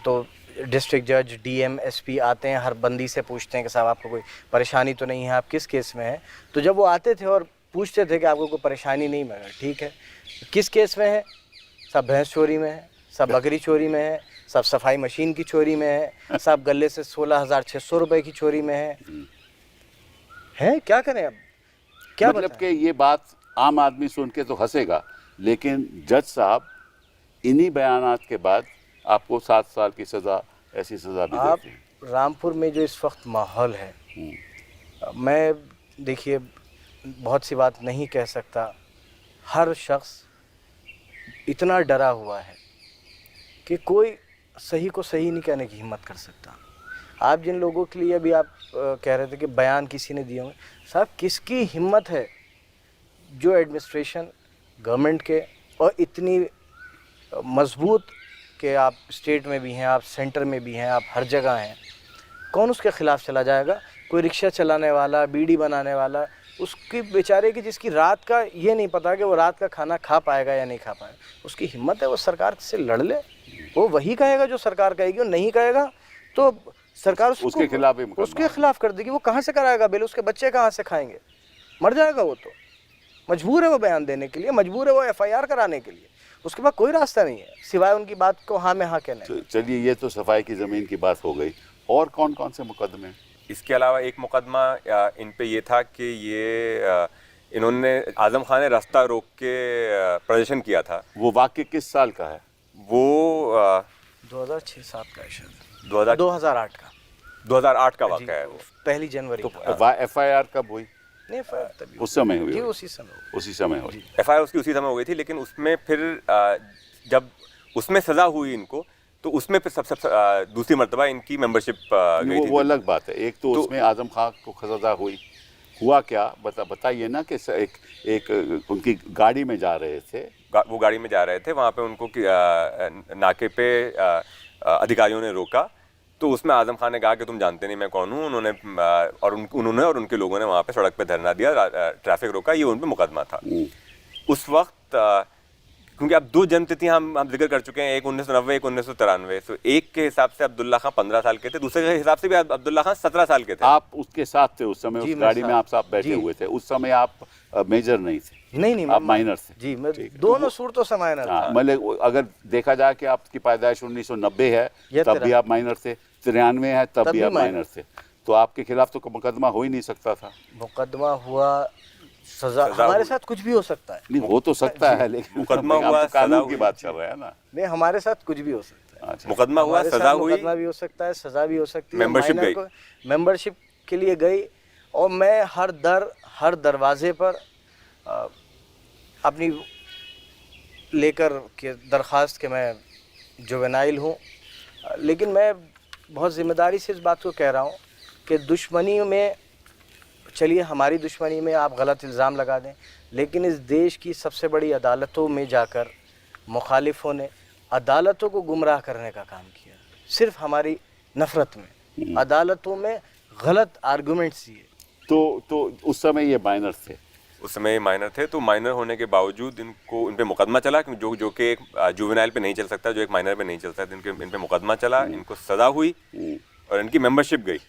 तो डिस्ट्रिक्ट जज, DM, SP आते हैं, हर बंदी से पूछते हैं कि साहब आपको कोई परेशानी तो नहीं है, आप किस केस में हैं। तो जब वो आते थे और पूछते थे कि आपको कोई परेशानी नहीं, मैं ठीक है, किस केस में है, सब भैंस चोरी में है, सब बकरी चोरी में है, सब सफाई मशीन की चोरी में है, सब गले से 16,600 रुपए की चोरी में है। क्या करें अब, क्या मतलब कि ये बात आम आदमी सुन के तो हंसेगा, लेकिन जज साहब इन्हीं बयानात के बाद आपको 7 साल की सजा, ऐसी सजा भी आप देते हैं। रामपुर में जो इस वक्त माहौल है, मैं देखिए बहुत सी बात नहीं कह सकता, हर शख्स इतना डरा हुआ है कि कोई सही को सही नहीं कहने की हिम्मत कर सकता। आप जिन लोगों के लिए अभी आप कह रहे थे कि बयान किसी ने दिए होंगे, साहब किसकी हिम्मत है जो एडमिनिस्ट्रेशन गवर्नमेंट के और इतनी मजबूत कि आप स्टेट में भी हैं, आप सेंटर में भी हैं, आप हर जगह हैं, कौन उसके ख़िलाफ़ चला जाएगा? कोई रिक्शा चलाने वाला, बीड़ी बनाने वाला, उसकी बेचारे की जिसकी रात का ये नहीं पता कि वो रात का खाना खा पाएगा या नहीं खा पाएगा, उसकी हिम्मत है वो सरकार से लड़ ले, वो वही कहेगा जो सरकार कहेगी, और नहीं कहेगा तो सरकार उसके खिलाफ कर देगी। वो कहाँ से कराएगा बिल, उसके बच्चे कहाँ से खाएंगे, मर जाएगा वो तो। मजबूर है वो बयान देने के लिए, मजबूर है वो FIR कराने के लिए, उसके पास कोई रास्ता नहीं है सिवाय उनकी बात को हाँ में हाँ कहने। चलिए, ये तो सफाई की ज़मीन की बात हो गई, और कौन कौन से मुकदमे? इसके अलावा एक मुकदमा इन पे ये था कि ये इन्होंने आजम खान ने रास्ता रोक के प्रदर्शन किया था। वो वाक्य किस साल का है? वो 2006-7 का है शायद, 2008 का वाक़या है वो। 1 जनवरी तो को। FIR कब हुई? नहीं, FIR तभी उस समय हुई? जी, उसी समय हुई। FIR उसकी उसी समय हो गई थी, लेकिन उसमें फिर जब उसमें सज़ा हुई इनको, तो उसमें फिर सब दूसरी मर्तबा इनकी मेंबरशिप गई थी। वो अलग बात है। एक तो उसमें आजम खान को सजा हुई, हुआ क्या बताइए ना, कि एक उनकी गाड़ी में जा रहे थे, वो गाड़ी में जा रहे थे, वहाँ पे उनको नाके पे अधिकारियों ने रोका, तो उसमें आजम खान ने कहा कि तुम जानते नहीं मैं कौन हूँ। उन्होंने और उनके लोगों ने वहाँ पे सड़क पे धरना दिया, ट्रैफिक रोका, ये उन पे मुकदमा था। उस वक्त क्योंकि अब 2 जन्मतिथि हम जिक्र कर चुके हैं, एक 1990, एक 1993। तो एक के हिसाब से अब्दुल्ला खान 15 साल के थे, दूसरे के हिसाब से भी अब्दुल्ला खान 17 साल के थे। आप उसके साथ थे उस समय, उस गाड़ी में आप साथ बैठे हुए थे, उस समय आप मेजर नहीं थे? नहीं, आप माइनर थे? जी, मैं दोनों सूरतों से माइनर था। मतलब अगर देखा जाए कि आपकी पैदाइश 1990 है तब भी आप माइनर थे, 93 है तब भी आप माइनर थे, तो आपके खिलाफ तो मुकदमा हो ही नहीं सकता था। मुकदमा हुआ, सजा हमारे साथ कुछ भी हो सकता है। नहीं, हो तो सकता है, लेकिन मुकदमा हुआ, कानून की बात कर रहे हैं ना। नहीं, हमारे साथ कुछ भी हो सकता है। अच्छा। मुकदमा हुआ, सजा हुई, मुकदमा भी हो सकता है, सजा भी हो सकती है। मेंबरशिप के लिए गई, और मैं हर दरवाजे पर अपनी लेकर के दरख्वास्त के मैं जुवेनाइल हूँ, लेकिन मैं बहुत ज़िम्मेदारी से इस बात को कह रहा हूँ कि दुश्मनी में, चलिए हमारी दुश्मनी में आप गलत इल्ज़ाम लगा दें, लेकिन इस देश की सबसे बड़ी अदालतों में जाकर मुखालिफों ने अदालतों को गुमराह करने का काम किया, सिर्फ हमारी नफ़रत में अदालतों में गलत आर्गूमेंट्स दिए। तो उस समय ये माइनर थे, उस समय ये माइनर थे, तो माइनर होने के बावजूद इनको इन पे मुकदमा चला, जो कि एक जुवेनाइल पे नहीं चल सकता, जो एक माइनर पे नहीं चल सकता। इन पे मुकदमा चला, इनको सज़ा हुई और इनकी मेंबरशिप गई।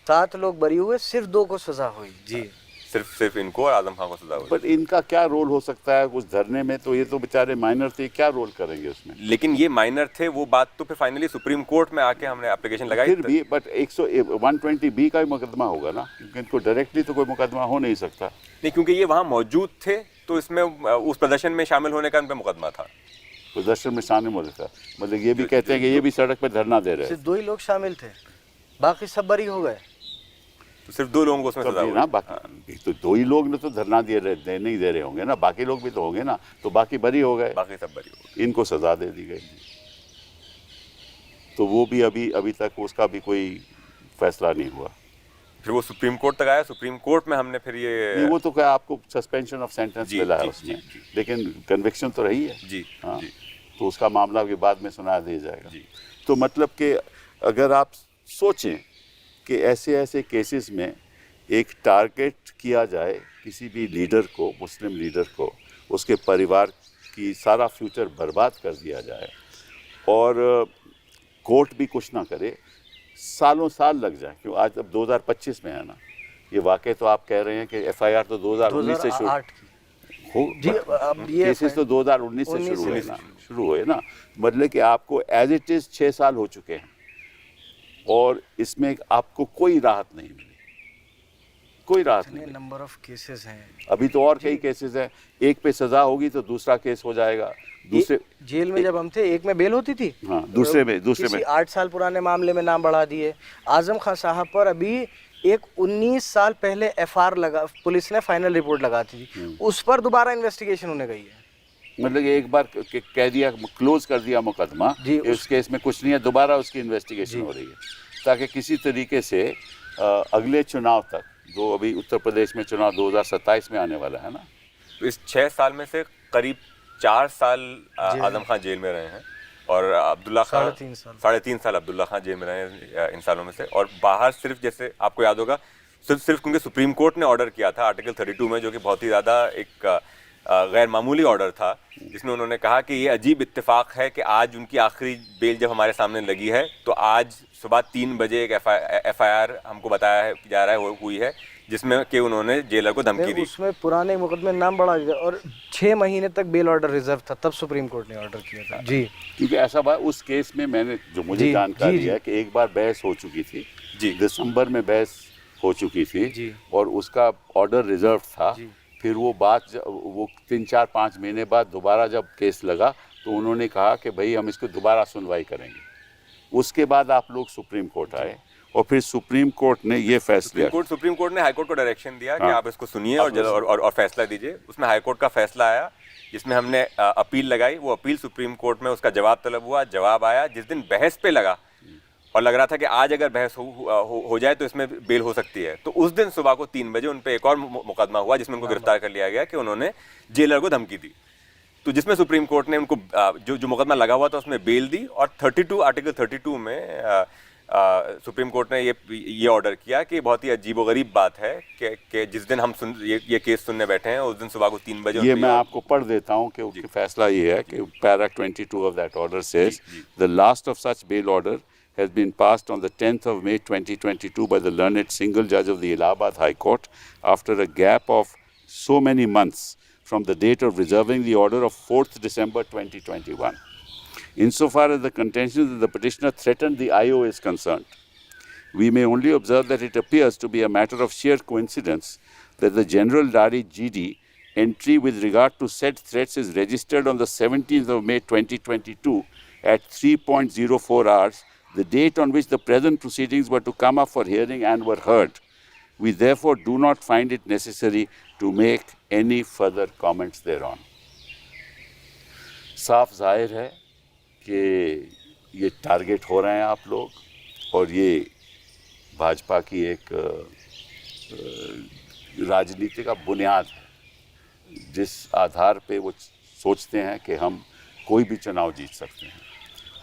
7 लोग बरी हुए, सिर्फ 2 को सजा हुई। जी, सिर्फ इनको और आजम खान को सजा हुई। बट इनका क्या रोल हो सकता है उस धरने में? तो ये तो बेचारे माइनर थे, क्या रोल करेंगे उसमें? लेकिन ये माइनर थे, वो बात तो फिर फाइनली सुप्रीम कोर्ट में आके हमने एप्लीकेशन लगाई। फिर भी बट 120B का ही मुकदमा होगा ना, क्योंकि इनको डायरेक्टली तो कोई मुकदमा हो नहीं सकता। नहीं, क्योंकि ये वहाँ मौजूद थे, तो इसमें उस प्रदर्शन में शामिल होने का इन पे मुकदमा था। प्रदर्शन में शामिल हो रहा था, मतलब ये भी कहते हैं कि ये भी सड़क पर धरना दे रहे हैं। सिर्फ 2 ही लोग शामिल थे, बाकी सब बरी हो गए। तो सिर्फ 2 लोगों को उसमें सजा तब हुई ना, बाकी तो 2 ही लोग ने तो धरना नहीं दे रहे होंगे ना, बाकी लोग भी तो होंगे ना, तो बाकी बरी हो गए, बाकी सब बरी हो गए। इनको सजा दे दी गई। तो वो भी अभी तक उसका भी कोई फैसला नहीं हुआ। फिर वो सुप्रीम कोर्ट तक आया, सुप्रीम कोर्ट में हमने फिर ये नहीं, वो तो क्या आपको सस्पेंशन ऑफ सेंटेंस जी, मिला है जी, उसमें, जी। लेकिन कन्विक्शन तो रही है। जी, हाँ, जी। तो उसका मामला भी बाद में सुना दिया जाएगा। जी। तो मतलब कि अगर आप सोचें कि ऐसे ऐसे केसेस में एक टारगेट किया जाए किसी भी लीडर को, मुस्लिम लीडर को, उसके परिवार की सारा फ्यूचर बर्बाद कर दिया जाए और कोर्ट भी कुछ ना करे, सालों साल लग जाए। क्यों आज अब 2025 में है ना, ये वाकई तो आप कह रहे हैं कि FIR तो 2019 से शुरू 2008 की। हो, जी, अब ये केसेस तो 2019 से 19 शुरू हुए ना, मतलब कि आपको एज इट इज़ 6 साल हो चुके हैं और इसमें आपको कोई राहत नहीं मिली, कोई राहत नहीं। नंबर ऑफ केसेस हैं अभी तो और कई केसेस हैं, एक पे सजा होगी तो दूसरा केस हो जाएगा, दूसरे जेल में जब हम थे, एक में बेल होती थी, हाँ, दूसरे में किसी 8 साल पुराने मामले में नाम बढ़ा दिए। आजम खान साहब पर अभी एक 19 साल पहले FR लगा, पुलिस ने फाइनल रिपोर्ट लगाती थी, उस पर दोबारा इन्वेस्टिगेशन होने गई है। मतलब कि एक बार कह दिया, क्लोज कर दिया मुकदमा, जी, उस केस में कुछ नहीं है, दोबारा उसकी इन्वेस्टिगेशन हो रही है, ताकि किसी तरीके से अगले चुनाव तक, जो अभी उत्तर प्रदेश में चुनाव 2027 में आने वाला है ना, तो इस 6 साल में से करीब 4 साल आजम खान जेल में रहे हैं और अब्दुल्ला खान 3.5 साल अब्दुल्ला खान जेल में रहे हैं इन सालों में से। और बाहर सिर्फ, जैसे आपको याद होगा, सिर्फ क्योंकि सुप्रीम कोर्ट ने ऑर्डर किया था आर्टिकल 32 में, जो कि बहुत ही ज़्यादा एक गैर मामूली ऑर्डर था, जिसमें उन्होंने कहा कि ये अजीब इत्तेफाक है कि आज उनकी आखिरी बेल जब हमारे सामने लगी है, तो आज सुबह 3 बजे एक FIR हमको बताया जा रहा है हुई है, जिसमें कि उन्होंने जेलर को धमकी दी। उसमें पुराने मुकदमे नाम बढ़ा दिया और 6 महीने तक बेल ऑर्डर रिजर्व था, तब सुप्रीम कोर्ट ने ऑर्डर किया था। जी, क्योंकि ऐसा बात उस केस में मैंने जो मुझे जानकारी है कि एक बार बहस हो चुकी थी जी, दिसंबर में बहस हो चुकी थी जी, और उसका ऑर्डर रिजर्व था। फिर वो 3-4-5 महीने बाद दोबारा जब केस लगा तो उन्होंने कहा कि भाई हम इसको दोबारा सुनवाई करेंगे। उसके बाद आप लोग सुप्रीम कोर्ट आए और फिर सुप्रीम कोर्ट ने ये फैसला, सुप्रीम कोर्ट ने हाई कोर्ट को डायरेक्शन दिया कि आप इसको सुनिए और फैसला दीजिए। उसमें हाई कोर्ट का फैसला आया, जिसमें हमने अपील लगाई। वो अपील सुप्रीम कोर्ट में उसका जवाब तलब हुआ, जवाब आया। जिस दिन बहस पे लगा और लग रहा था कि आज अगर बहस हो जाए तो इसमें बेल हो सकती है, तो उस दिन सुबह को 3 बजे उन पर एक और मुकदमा हुआ, जिसमें उनको गिरफ्तार कर लिया गया कि उन्होंने जेलर को धमकी दी। तो जिसमें सुप्रीम कोर्ट ने उनको जो मुकदमा लगा हुआ था उसमें बेल दी और आर्टिकल 32 में सुप्रीम कोर्ट ने ये ऑर्डर किया कि बहुत ही अजीबोगरीब बात है कि जिस दिन हम ये केस सुनने बैठे हैं उस दिन सुबह को 3 बजे। ये मैं आपको पढ़ देता हूँ कि उनका फैसला ये है कि para 22 of that order says the last of such bail order has been passed on the 10th of May 2022 by the learned single judge of the Allahabad High Court after a gap of so many months from the date of reserving the order of 4th December 2021. Insofar as the contention that the petitioner threatened the IO is concerned, we may only observe that it appears to be a matter of sheer coincidence that the General Dari GD entry with regard to said threats is registered on the 17th of May 2022 at 3:04 hours, the date on which the present proceedings were to come up for hearing and were heard. We therefore do not find it necessary to make any further comments thereon. साफ जाहिर है कि ये target हो रहे हैं आप लोग और ये भाजपा की एक राजनीति का बुनियाद है, जिस आधार पे वो सोचते हैं कि हम कोई भी चुनाव जीत सकते हैं।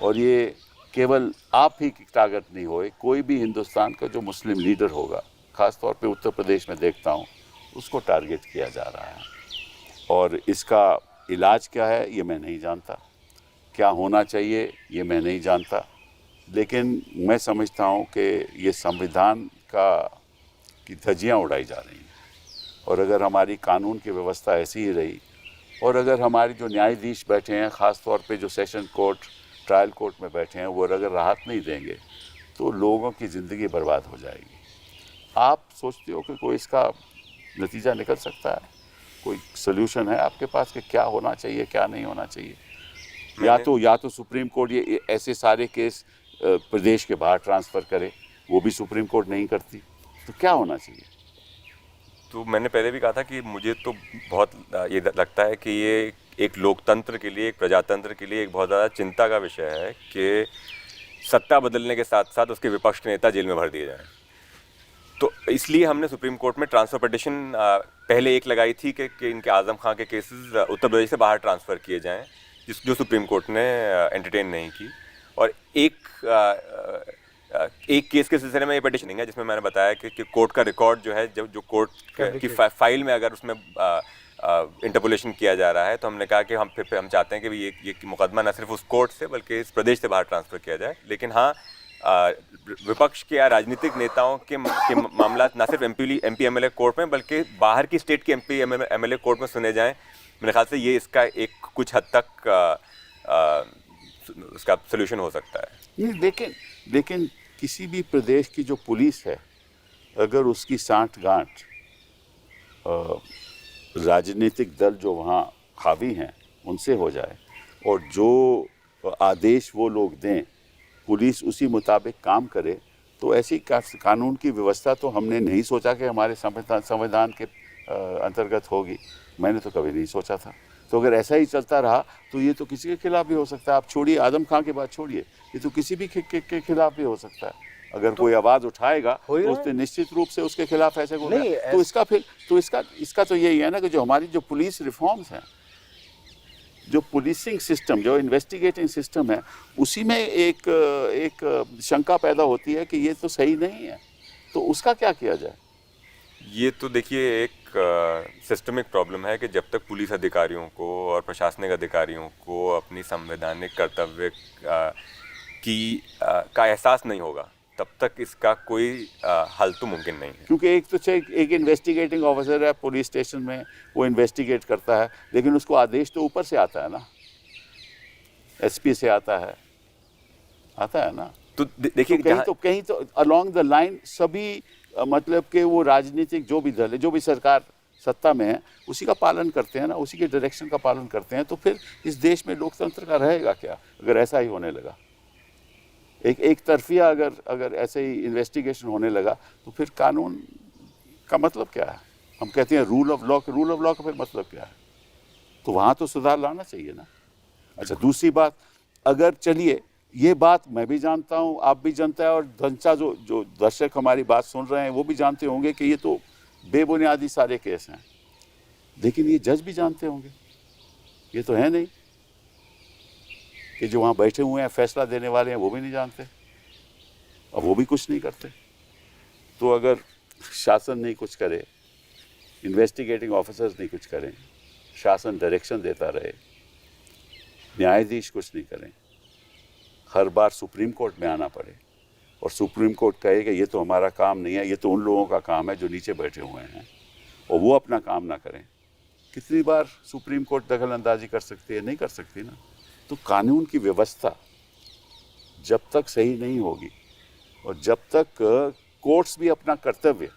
और ये केवल आप ही की ताकत नहीं होए, कोई भी हिंदुस्तान का जो मुस्लिम लीडर होगा, ख़ास तौर पे उत्तर प्रदेश में देखता हूँ, उसको टारगेट किया जा रहा है। और इसका इलाज क्या है ये मैं नहीं जानता, क्या होना चाहिए ये मैं नहीं जानता, लेकिन मैं समझता हूँ कि ये संविधान की धज्जियाँ उड़ाई जा रही हैं। और अगर हमारी कानून की व्यवस्था ऐसी ही रही और अगर हमारे जो न्यायाधीश बैठे हैं, ख़ास तौर पे जो सेशन कोर्ट, ट्रायल कोर्ट में बैठे हैं, वो अगर राहत नहीं देंगे तो लोगों की ज़िंदगी बर्बाद हो जाएगी। आप सोचते हो कि कोई इसका नतीजा निकल सकता है? कोई सोल्यूशन है आपके पास कि क्या होना चाहिए, क्या नहीं होना चाहिए? या तो सुप्रीम कोर्ट ये ऐसे सारे केस प्रदेश के बाहर ट्रांसफ़र करे, वो भी सुप्रीम कोर्ट नहीं करती, तो क्या होना चाहिए? तो मैंने पहले भी कहा था कि मुझे तो बहुत ये लगता है कि ये एक लोकतंत्र के लिए, एक प्रजातंत्र के लिए एक बहुत ज़्यादा चिंता का विषय है कि सत्ता बदलने के साथ साथ उसके विपक्ष के नेता जेल में भर दिए जाएं। तो इसलिए हमने सुप्रीम कोर्ट में ट्रांसफ़र पिटिशन पहले एक लगाई थी कि इनके आज़म खां के केसेस उत्तर प्रदेश से बाहर ट्रांसफ़र किए जाएं, जो सुप्रीम कोर्ट ने एंटरटेन नहीं की। और एक केस के सिलसिले में ये पिटिशनिंग है जिसमें मैंने बताया कि कोर्ट का रिकॉर्ड जो है, जो कोर्ट की फाइल में अगर उसमें इंटरपोलेशन किया जा रहा है, तो हमने कहा कि हम चाहते हैं कि ये मुकदमा न सिर्फ उस कोर्ट से बल्कि इस प्रदेश से बाहर ट्रांसफ़र किया जाए। लेकिन हाँ, विपक्ष के या राजनीतिक नेताओं के मामला न सिर्फ एमपी एमएलए कोर्ट में बल्कि बाहर की स्टेट के एमपी एमएलए कोर्ट में सुने जाएं। मेरे ख्याल से ये इसका एक कुछ हद तक उसका सोल्यूशन हो सकता है। लेकिन किसी भी प्रदेश की जो पुलिस है, अगर उसकी सांठ-गांठ राजनीतिक दल जो वहाँ हावी हैं उनसे हो जाए और जो आदेश वो लोग दें पुलिस उसी मुताबिक काम करे, तो ऐसी कानून की व्यवस्था तो हमने नहीं सोचा कि हमारे संविधान के अंतर्गत होगी। मैंने तो कभी नहीं सोचा था। तो अगर ऐसा ही चलता रहा तो ये तो किसी के खिलाफ भी हो सकता है। आप छोड़िए, आजम खां की बात छोड़िए, ये तो किसी भी के खिलाफ भी हो सकता है। अगर कोई आवाज़ उठाएगा तो उसने निश्चित रूप से उसके खिलाफ ऐसे होगा। तो इसका तो यही है ना कि जो हमारी जो पुलिस रिफॉर्म्स हैं, जो पुलिसिंग सिस्टम, जो इन्वेस्टिगेटिंग सिस्टम है, उसी में एक शंका पैदा होती है कि ये तो सही नहीं है, तो उसका क्या किया जाए? ये तो देखिए एक सिस्टमिक प्रॉब्लम है कि जब तक पुलिस अधिकारियों को और प्रशासनिक अधिकारियों को अपनी संवैधानिक कर्तव्य का एहसास नहीं होगा, तब तक इसका कोई हल तो मुमकिन नहीं है। क्योंकि एक इन्वेस्टिगेटिंग ऑफिसर है पुलिस स्टेशन में, वो इन्वेस्टिगेट करता है, लेकिन उसको आदेश तो ऊपर से आता है ना, एसपी से आता है ना। तो देखिए कहीं तो अलोंग द लाइन सभी मतलब कि वो राजनीतिक जो भी दल है, जो भी सरकार सत्ता में है, उसी का पालन करते हैं ना, उसी के डायरेक्शन का पालन करते हैं, तो फिर इस देश में लोकतंत्र का रहेगा क्या अगर ऐसा ही होने लगा? एक तरफिया अगर ऐसे ही इन्वेस्टिगेशन होने लगा तो फिर कानून का मतलब क्या है? हम कहते हैं रूल ऑफ लॉ का फिर मतलब क्या है? तो वहाँ तो सुधार लाना चाहिए ना। अच्छा, दूसरी बात, अगर चलिए ये बात मैं भी जानता हूँ, आप भी जानते हैं, और धनचा जो दर्शक हमारी बात सुन रहे हैं वो भी जानते होंगे कि ये तो बेबुनियादी सारे केस हैं, लेकिन ये जज भी जानते होंगे, ये तो है नहीं कि जो वहाँ बैठे हुए हैं फैसला देने वाले हैं वो भी नहीं जानते और वो भी कुछ नहीं करते। तो अगर शासन नहीं कुछ करे, इन्वेस्टिगेटिंग ऑफिसर्स नहीं कुछ करें, शासन डायरेक्शन देता रहे, न्यायाधीश कुछ नहीं करें, हर बार सुप्रीम कोर्ट में आना पड़े और सुप्रीम कोर्ट कहे कि ये तो हमारा काम नहीं है, ये तो उन लोगों का काम है जो नीचे बैठे हुए हैं, और वो अपना काम ना करें, कितनी बार सुप्रीम कोर्ट दखल अंदाजी कर सकती है? नहीं कर सकती ना। तो कानून की व्यवस्था जब तक सही नहीं होगी और जब तक कोर्ट्स भी अपना कर्तव्य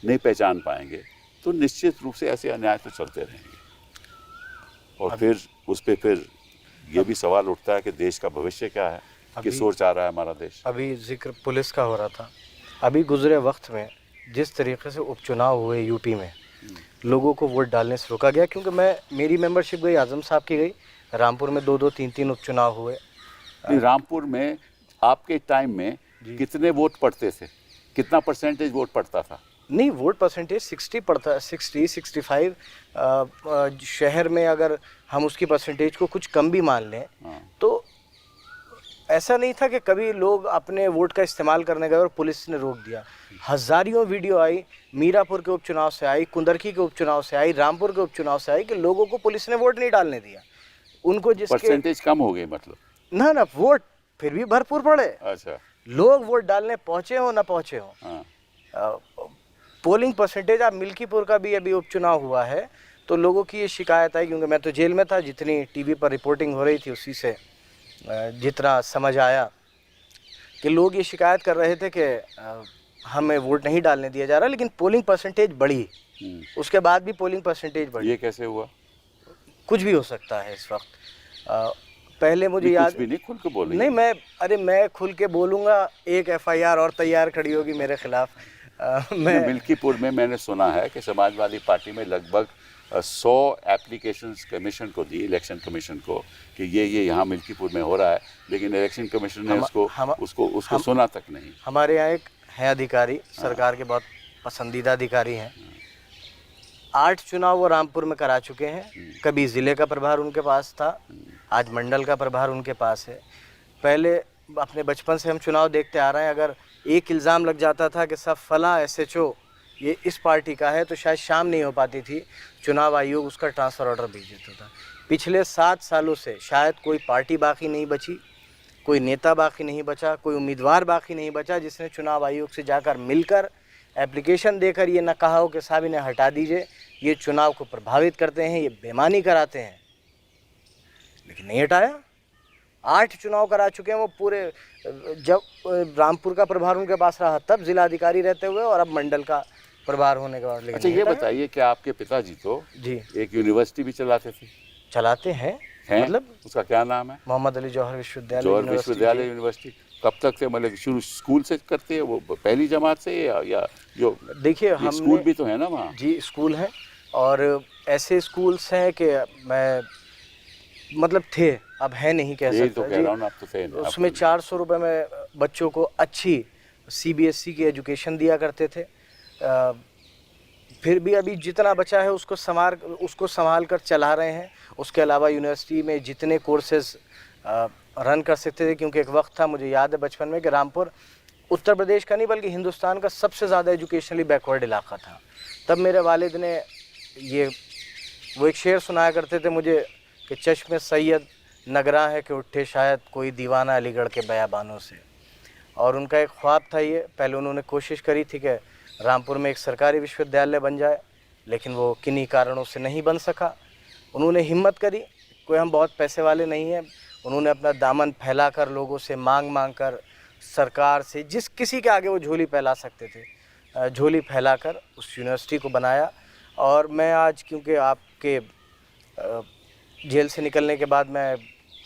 नहीं पहचान पाएंगे तो निश्चित रूप से ऐसे अन्याय तो चलते रहेंगे। और फिर उस पर फिर ये भी सवाल उठता है कि देश का भविष्य क्या है, किस ओर जा रहा है हमारा देश। अभी जिक्र पुलिस का हो रहा था, अभी गुजरे वक्त में जिस तरीके से उपचुनाव हुए यूपी में, लोगों को वोट डालने से रोका गया, क्योंकि मेरी मेंबरशिप गई, आजम साहब की गई, रामपुर में 2-2, 3-3 उपचुनाव हुए। रामपुर में आपके टाइम में कितने वोट पड़ते थे? कितना परसेंटेज वोट पड़ता था? नहीं, वोट परसेंटेज 60 पड़ता है, 60-65। शहर में अगर हम उसकी परसेंटेज को कुछ कम भी मान लें तो ऐसा नहीं था कि कभी लोग अपने वोट का इस्तेमाल करने गए और पुलिस ने रोक दिया। हजारियों वीडियो आई, मीरापुर के उपचुनाव से आई, कुंदरकी के उपचुनाव से आई, रामपुर के उपचुनाव से आई कि लोगों को पुलिस ने वोट नहीं डालने दिया। उनको जिसके परसेंटेज कम हो गई मतलब। ना वोट फिर भी भरपूर पड़े। अच्छा। लोग वोट डालने पहुंचे हो ना पहुंचे हो। हाँ। पोलिंग परसेंटेज, आप मिल्कीपुर का भी अभी उपचुनाव हुआ है तो लोगों की ये शिकायत आई, क्योंकि मैं तो जेल में था, जितनी टीवी पर रिपोर्टिंग हो रही थी उसी से जितना समझ आया कि लोग ये शिकायत कर रहे थे कि हमें वोट नहीं डालने दिया जा रहा, लेकिन पोलिंग परसेंटेज बढ़ी। उसके बाद भी पोलिंग परसेंटेज बढ़ी। ये कैसे हुआ? कुछ भी हो सकता है इस वक्त। पहले मुझे नहीं, याद कुछ भी नहीं, खुल के बोलेंगे। नहीं, मैं खुल के बोलूँगा, एक एफआईआर और तैयार खड़ी होगी मेरे खिलाफ। मैं मिल्कीपुर में मैंने सुना है कि समाजवादी पार्टी में लगभग 100 एप्लीकेशंस कमीशन को दी, इलेक्शन कमीशन को, कि ये यहाँ मिल्कीपुर में हो रहा है, लेकिन इलेक्शन कमीशन ने उसको सुना तक नहीं। हमारे यहाँ एक है अधिकारी, सरकार के बहुत पसंदीदा अधिकारी हैं। 8 चुनाव वो रामपुर में करा चुके हैं। कभी ज़िले का प्रभार उनके पास था, आज मंडल का प्रभार उनके पास है। पहले अपने बचपन से हम चुनाव देखते आ रहे हैं, अगर एक इल्ज़ाम लग जाता था कि सब फला एसएचओ ये इस पार्टी का है तो शायद शाम नहीं हो पाती थी, चुनाव आयोग उसका ट्रांसफ़र ऑर्डर भेज देता था। पिछले 7 सालों से शायद कोई पार्टी बाकी नहीं बची, कोई नेता बाकी नहीं बचा, कोई उम्मीदवार बाकी नहीं बचा जिसने चुनाव आयोग से जाकर मिलकर एप्लीकेशन देकर ये ना कहा हो कि साहब इन्हें हटा दीजिए, ये चुनाव को प्रभावित करते हैं, ये बेईमानी कराते हैं, लेकिन नहीं हटाया। 8 चुनाव करा चुके हैं वो पूरे। जब रामपुर का प्रभार उनके पास रहा तब जिलाधिकारी रहते हुए, और अब मंडल का प्रभार होने के बाद। अच्छा, ये बताइए कि आपके पिताजी तो जी एक यूनिवर्सिटी भी चलाते थे? चलाते हैं। मतलब उसका क्या नाम है? मोहम्मद अली जौहर विश्वविद्यालय। जौहर विश्वविद्यालय यूनिवर्सिटी। कब तक से, मतलब शुरू स्कूल से करते हैं वो, पहली जमात से, या जो देखिए हम स्कूल भी तो है ना वहाँ? जी स्कूल है, और ऐसे स्कूल्स हैं कि मैं मतलब थे, अब है नहीं कह सकता। तो कह रहा हूँ, आप तो थे। उसमें 400 रुपये में बच्चों को अच्छी सीबीएसई की एजुकेशन दिया करते थे। फिर भी अभी जितना बचा है उसको संभाल कर चला रहे हैं। उसके अलावा यूनिवर्सिटी में जितने कोर्सेज रन कर सकते थे, क्योंकि एक वक्त था, मुझे याद है बचपन में, कि रामपुर उत्तर प्रदेश का नहीं बल्कि हिंदुस्तान का सबसे ज़्यादा एजुकेशनली बैकवर्ड इलाका था। तब मेरे वालिद ने वो एक शेर सुनाया करते थे मुझे कि चश्मे सैयद नगरा है कि उठे शायद कोई दीवाना अलीगढ़ के बयाबानों से। और उनका एक ख्वाब था ये। पहले उन्होंने कोशिश करी थी कि रामपुर में एक सरकारी विश्वविद्यालय बन जाए, लेकिन वो किन्हीं कारणों से नहीं बन सका। उन्होंने हिम्मत करी, कोई हम बहुत पैसे वाले नहीं हैं, उन्होंने अपना दामन फैलाकर लोगों से मांग कर, सरकार से, जिस किसी के आगे वो झोली फैला सकते थे, झोली फैलाकर उस यूनिवर्सिटी को बनाया। और मैं आज, क्योंकि आपके जेल से निकलने के बाद मैं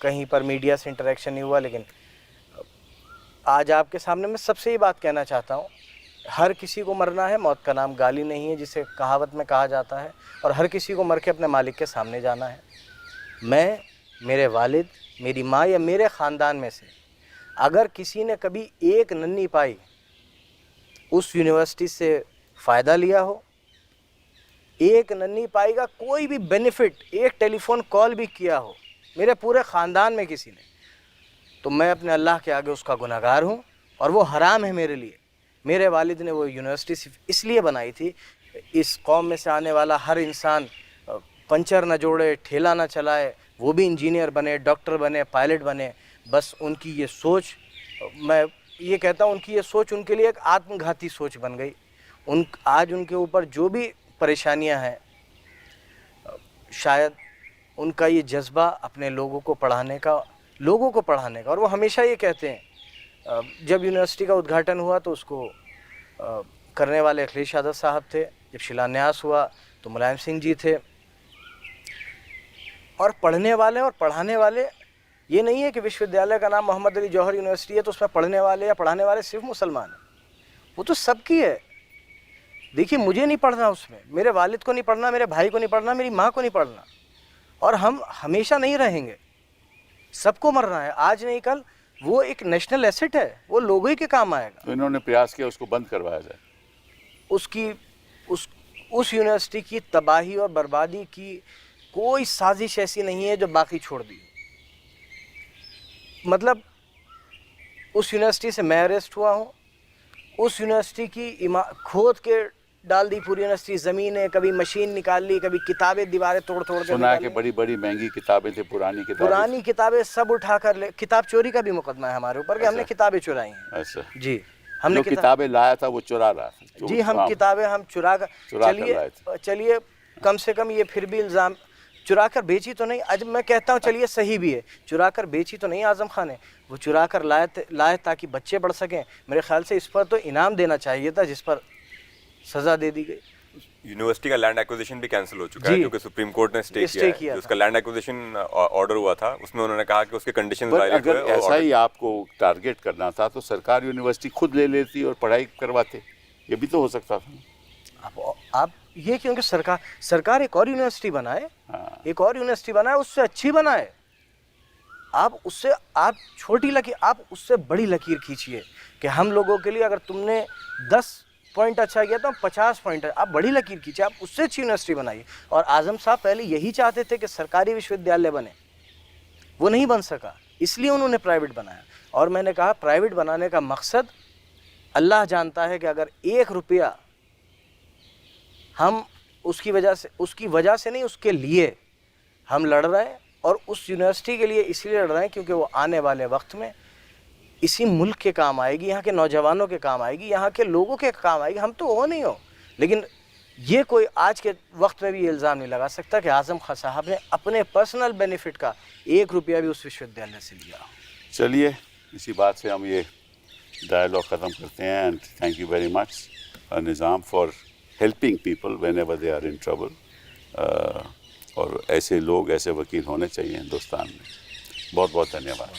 कहीं पर मीडिया से इंटरेक्शन नहीं हुआ, लेकिन आज आपके सामने मैं सबसे ये बात कहना चाहता हूँ, हर किसी को मरना है, मौत का नाम गाली नहीं है जिसे कहावत में कहा जाता है, और हर किसी को मर के अपने मालिक के सामने जाना है। मैं, मेरे वालिद, मेरी माँ या मेरे ख़ानदान में से अगर किसी ने कभी एक नन्ही पाई उस यूनिवर्सिटी से फ़ायदा लिया हो, एक नन्ही पाई का कोई भी बेनिफिट, एक टेलीफोन कॉल भी किया हो मेरे पूरे ख़ानदान में किसी ने, तो मैं अपने अल्लाह के आगे उसका गुनहगार हूँ, और वो हराम है मेरे लिए। मेरे वालिद ने वो यूनिवर्सिटी सिर्फ इसलिए बनाई थी, इस कौम में से आने वाला हर इंसान पंचर न जोड़े, ठेला न चलाए, वो भी इंजीनियर बने, डॉक्टर बने, पायलट बने। बस उनकी ये सोच, मैं ये कहता हूँ, उनकी ये सोच उनके लिए एक आत्मघाती सोच बन गई। आज उनके ऊपर जो भी परेशानियाँ हैं, शायद उनका ये जज्बा अपने लोगों को पढ़ाने का, और वो हमेशा ये कहते हैं, जब यूनिवर्सिटी का उद्घाटन हुआ तो उसको करने वाले अखिलेश यादव साहब थे, जब शिलान्यास हुआ तो मुलायम सिंह जी थे। और पढ़ने वाले और पढ़ाने वाले, ये नहीं है कि विश्वविद्यालय का नाम मोहम्मद अली जौहर यूनिवर्सिटी है तो उसमें पढ़ने वाले या पढ़ाने वाले सिर्फ मुसलमान हैं, वो तो सबकी है। देखिए, मुझे नहीं पढ़ना उसमें, मेरे वालिद को नहीं पढ़ना, मेरे भाई को नहीं पढ़ना, मेरी माँ को नहीं पढ़ना, और हम हमेशा नहीं रहेंगे, सबको मरना है, आज नहीं कल। वो एक नेशनल एसेट है, वो लोगों ही के काम आएगा। तो इन्होंने प्रयास किया उसको बंद करवाया जाए। उस यूनिवर्सिटी की तबाही और बर्बादी की कोई साजिश ऐसी नहीं है जो बाकी छोड़ दी। मतलब उस यूनिवर्सिटी से मैं अरेस्ट हुआ हूँ। उस यूनिवर्सिटी की खोद के डाल दी पूरी यूनिवर्सिटी, ज़मीनें, कभी मशीन निकाल ली, कभी किताबें दीवारें तोड़ तोड़ के सुना है कि निकाली। बड़ी बड़ी महंगी किताबें थी, पुरानी किताबें सब उठा कर ले। किताब चोरी का भी मुकदमा है हमारे ऊपर कि हमने किताबें चुराई हैं। अच्छा, जी, हमने जो किताबें लाया था वो चुरा रहा था। जी, हम किताबें हम चुरा कर लाए चलिए कम से कम ये फिर भी इल्ज़ाम, चुरा कर बेची तो नहीं। आज मैं कहता हूँ चलिए सही भी है, चुरा कर बेची तो नहीं आज़म खान ने, वो चुरा कर लाए ताकि बच्चे पढ़ सकें। मेरे ख्याल से इस पर तो इनाम देना चाहिए था जिस पर सज़ा दे दी गई। यूनिवर्सिटी का लैंड एक्विजिशन भी कैंसिल हो चुका है क्योंकि सुप्रीम कोर्ट ने स्टे किया है। उसका लैंड एक्विजिशन ऑर्डर हुआ था, उसमें उन्होंने कहा कि उसके कंडीशंस वायलेट हुए। अगर ऐसा ही आपको टारगेट करना था तो सरकार यूनिवर्सिटी खुद ले लेती और पढ़ाई करवाते, ये भी तो हो सकता था। आप ये क्योंकि सरकार एक और यूनिवर्सिटी बनाए, हाँ। एक और यूनिवर्सिटी बनाए, उससे अच्छी बनाए। आप छोटी लकीर, आप उससे बड़ी लकीर खींचिए कि हम लोगों के लिए अगर तुमने 10 पॉइंट अच्छा किया तो 50 पॉइंट है, आप बड़ी लकीर खींचिए, आप उससे अच्छी यूनिवर्सिटी बनाइए। और आज़म साहब पहले यही चाहते थे कि सरकारी विश्वविद्यालय बने, वो नहीं बन सका, इसलिए उन्होंने प्राइवेट बनाया। और मैंने कहा प्राइवेट बनाने का मकसद अल्लाह जानता है कि अगर 1 रुपया हम उसकी वजह से नहीं, उसके लिए हम लड़ रहे हैं। और उस यूनिवर्सिटी के लिए इसलिए लड़ रहे हैं क्योंकि वो आने वाले वक्त में इसी मुल्क के काम आएगी, यहाँ के नौजवानों के काम आएगी, यहाँ के लोगों के काम आएगी। हम तो हो नहीं हो, लेकिन ये कोई आज के वक्त में भी ये इल्ज़ाम नहीं लगा सकता कि आज़म खान साहब ने अपने पर्सनल बेनिफिट का 1 रुपया भी उस विश्वविद्यालय से लिया। चलिए, इसी बात से हम ये डायलॉग ख़त्म करते हैं। And thank you very much Nizam for helping people whenever they are in trouble. और ऐसे लोग, ऐसे वकील होने चाहिए हिंदुस्तान में। बहुत बहुत धन्यवाद।